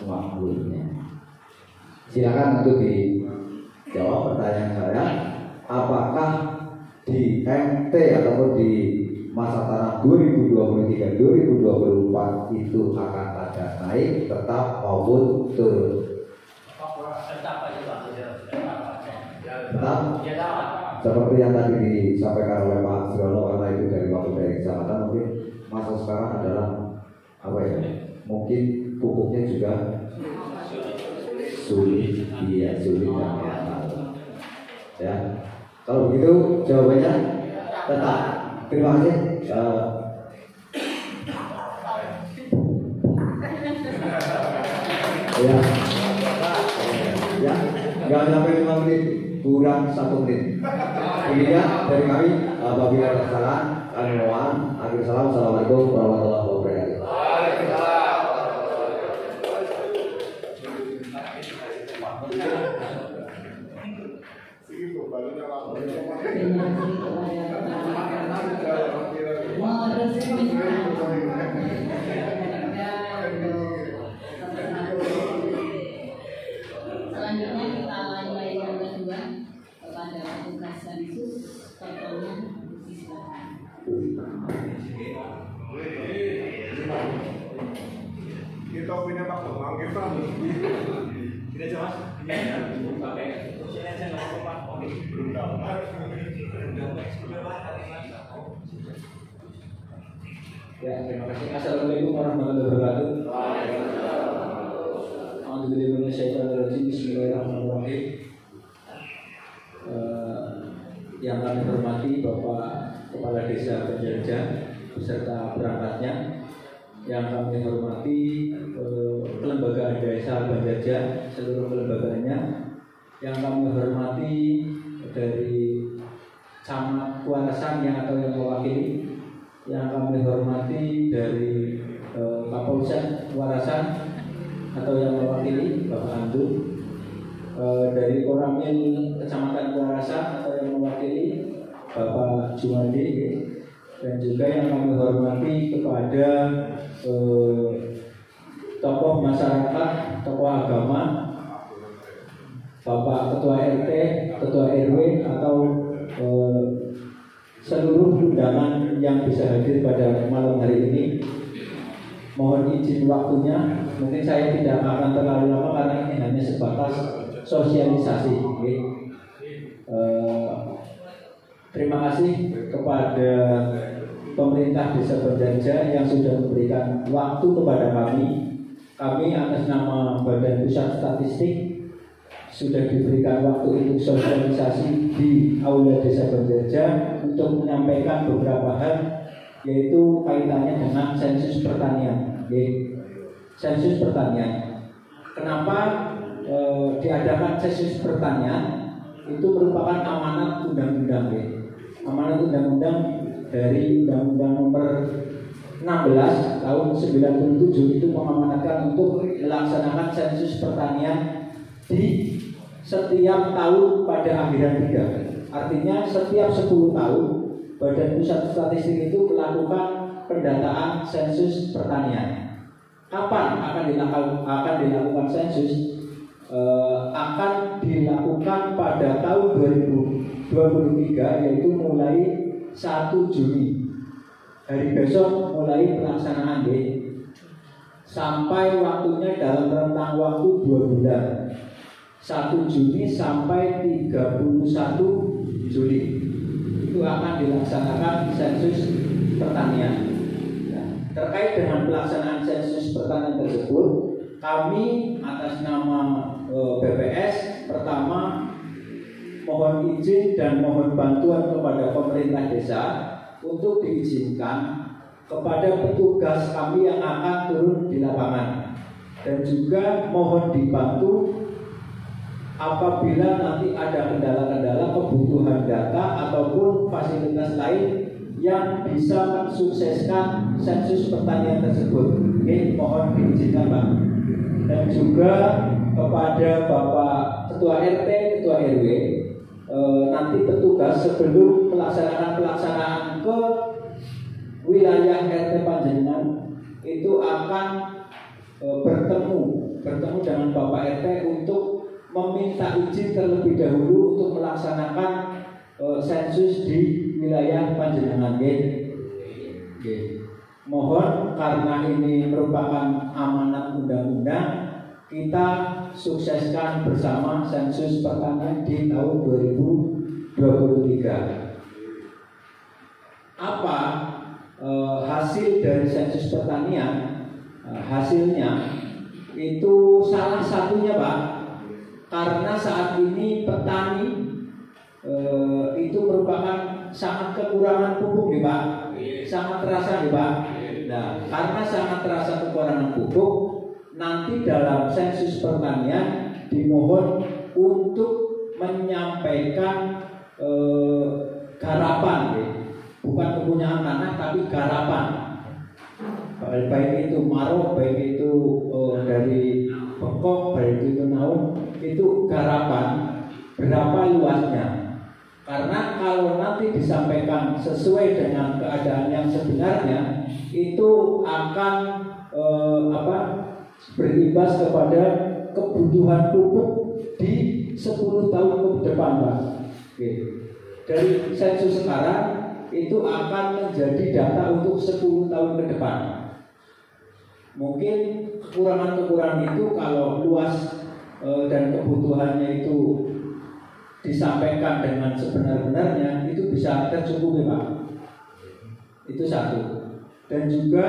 makmurnya. Silakan untuk dijawab pertanyaan saya, apakah di MT ataupun di masa tanah 2023-2024 itu akan ada naik tetap maupun turun? Tetap seperti yang tadi disampaikan oleh Pak Surono, karena itu dari waktu dari kecamatan, mungkin masa sekarang adalah apa ya? Mungkin pupuknya juga sulit, iya sulit dan mahal. Ya, kalau begitu jawabannya tetap. Terima kasih. Ya, nggak sampai 5 menit, kurang 1 menit. Ini ya dari kami. Apabila ada kesalahan, kami mohon. Akhir salam. Assalamualaikum warahmatullahi wabarakatuh. Segitu. Terima kasih kepada meresmikan selanjutnya kita lanjut yang kedua kepada petugas sensus contohnya silakan. Kita punya Pak Bang kita. Tidak jelas. Ini pakai sini aja nggak apa-apa. Oke. Belum tahu. Ya, terima kasih. Assalamualaikum warahmatullahi wabarakatuh. Alhamdulillahirrahmanirrahim. Bismillahirrahmanirrahim. Yang kami hormati Bapak Kepala Desa Banjarja beserta perangkatnya, yang kami hormati kelembagaan desa Banjarja seluruh kelembagaannya, yang kami hormati dari camat Kuarasan yang atau yang mewakili, yang kami hormati dari Kapolsek Kuarasan atau yang mewakili Bapak Andu, dari Koramil Kecamatan Kuarasan atau yang mewakili Bapak Jumadi, dan juga yang kami hormati kepada tokoh masyarakat, tokoh agama, Bapak Ketua RT, Ketua RW atau seluruh undangan yang bisa hadir pada malam hari ini. Mohon izin waktunya, mungkin saya tidak akan terlalu lama karena ini hanya sebatas sosialisasi. Terima kasih kepada pemerintah Desa Banjarja yang sudah memberikan waktu kepada kami. Kami atas nama Badan Pusat Statistik sudah diberikan waktu untuk sosialisasi di Aula Desa Banjarja untuk menyampaikan beberapa hal, yaitu kaitannya dengan sensus pertanian. Sensus pertanian. Kenapa diadakan sensus pertanian? Itu merupakan amanat undang-undang. Amanat undang-undang dari Undang-Undang Nomor 16 tahun 97 itu mengamanatkan untuk melaksanakan sensus pertanian di setiap tahun pada akhiran 3. Artinya setiap 10 tahun Badan Pusat Statistik itu melakukan pendataan sensus pertanian. Kapan akan dilakukan sensus? Akan dilakukan pada tahun 2023, yaitu mulai 1 Juni. Hari besok mulai pelaksanaan sampai waktunya dalam rentang waktu 2 bulan, 1 Juni sampai 31 Juli itu akan dilaksanakan sensus pertanian. Terkait dengan pelaksanaan sensus pertanian tersebut, kami atas nama BPS pertama mohon izin dan mohon bantuan kepada pemerintah desa untuk diizinkan kepada petugas kami yang akan turun di lapangan, dan juga mohon dibantu apabila nanti ada kendala-kendala kebutuhan data ataupun fasilitas lain yang bisa mensukseskan sensus pertanian tersebut. Mohon diizinkan Pak. Dan juga kepada Bapak Ketua RT, Ketua RW, nanti petugas sebelum pelaksanaan ke wilayah RT Panjenengan itu akan bertemu dengan Bapak RT untuk meminta izin terlebih dahulu untuk melaksanakan sensus di wilayah Panjenengan. Mohon karena ini merupakan amanat undang-undang, kita sukseskan bersama sensus pertanian di tahun 2023. Apa hasil dari sensus pertanian? Hasilnya itu salah satunya Pak, karena saat ini petani itu merupakan sangat kekurangan pupuk Pak, sangat terasa Pak. Nah, karena sangat terasa kekurangan pupuk, nanti dalam sensus pertanian dimohon untuk menyampaikan garapan, bukan kepunyaan tanah tapi garapan, baik itu marok, baik itu dari pekok, baik itu naung, itu garapan berapa luasnya. Karena kalau nanti disampaikan sesuai dengan keadaan yang sebenarnya, itu akan berimbas kepada kebutuhan pupuk di 10 tahun ke depan, Pak. Oke. Dari sensus sekarang itu akan menjadi data untuk 10 tahun ke depan. Mungkin kekurangan-kekurangan itu kalau luas dan kebutuhannya itu disampaikan dengan sebenar-benarnya, itu bisa tercukupi, Pak. Itu satu. Dan juga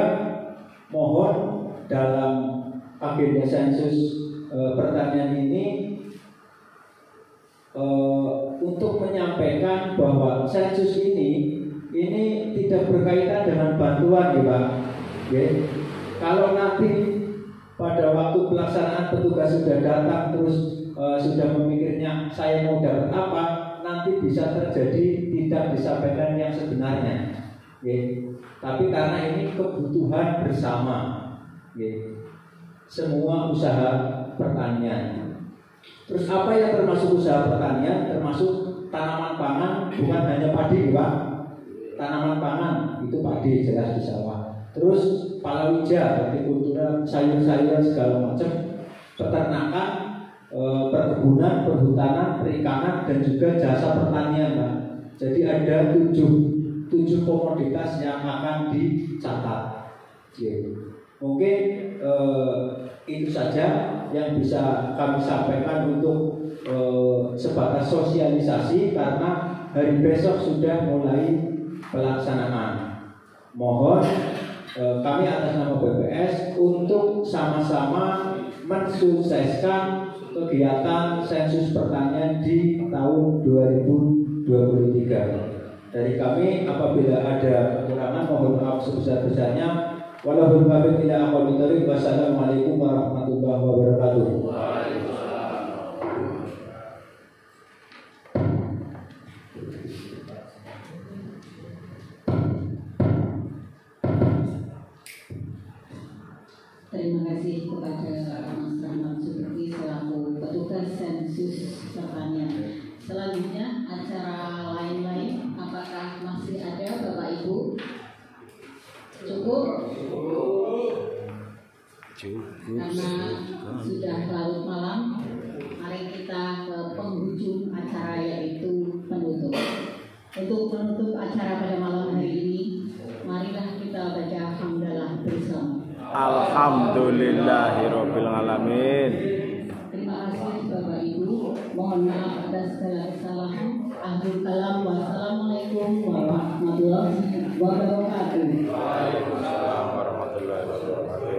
mohon dalam agenda sensus pertanian ini untuk menyampaikan bahwa sensus ini tidak berkaitan dengan bantuan, ya Pak. Ya. Kalau nanti pada waktu pelaksanaan petugas sudah datang terus sudah memikirnya saya mau dapat apa, nanti bisa terjadi tidak disampaikan yang sebenarnya. Ya. Tapi karena ini kebutuhan bersama, ya. Semua usaha pertanian. Terus apa yang termasuk usaha pertanian? Termasuk tanaman pangan, bukan hanya padi, Pak. Tanaman pangan itu padi jelas di sawah. Terus palawija, hortikultura, sayur-sayuran segala macam, peternakan, perkebunan, perhutanan, perikanan, dan juga jasa pertanian, Pak. Jadi ada 7 komoditas yang akan dicatat. Mungkin itu saja yang bisa kami sampaikan untuk sebatas sosialisasi, karena hari besok sudah mulai pelaksanaan. Mohon kami atas nama BPS untuk sama-sama mensukseskan kegiatan sensus pertanian di tahun 2023. Dari kami apabila ada kekurangan mohon maaf sebesar-besarnya. Walaupun kami tidak akan ditarik. Wassalamualaikum warahmatullahi wabarakatuh. Terima kasih kepada Mas Rahmat Subeki selaku petugas sensus pertanian. Selanjutnya acara lain-lain, apakah masih ada Bapak Ibu? Cukup? Karena sudah larut malam, mari kita ke penghujung acara, yaitu penutup. Untuk menutup acara pada malam hari ini, marilah kita baca hamdalah bersama. Alhamdulillahirabbil alamin. Terima kasih Bapak Ibu. Mohon maaf atas segala kesalahan. Akhir kalam. Wassalamualaikum warahmatullahi wabarakatuh. Waalaikumsalam warahmatullahi wabarakatuh.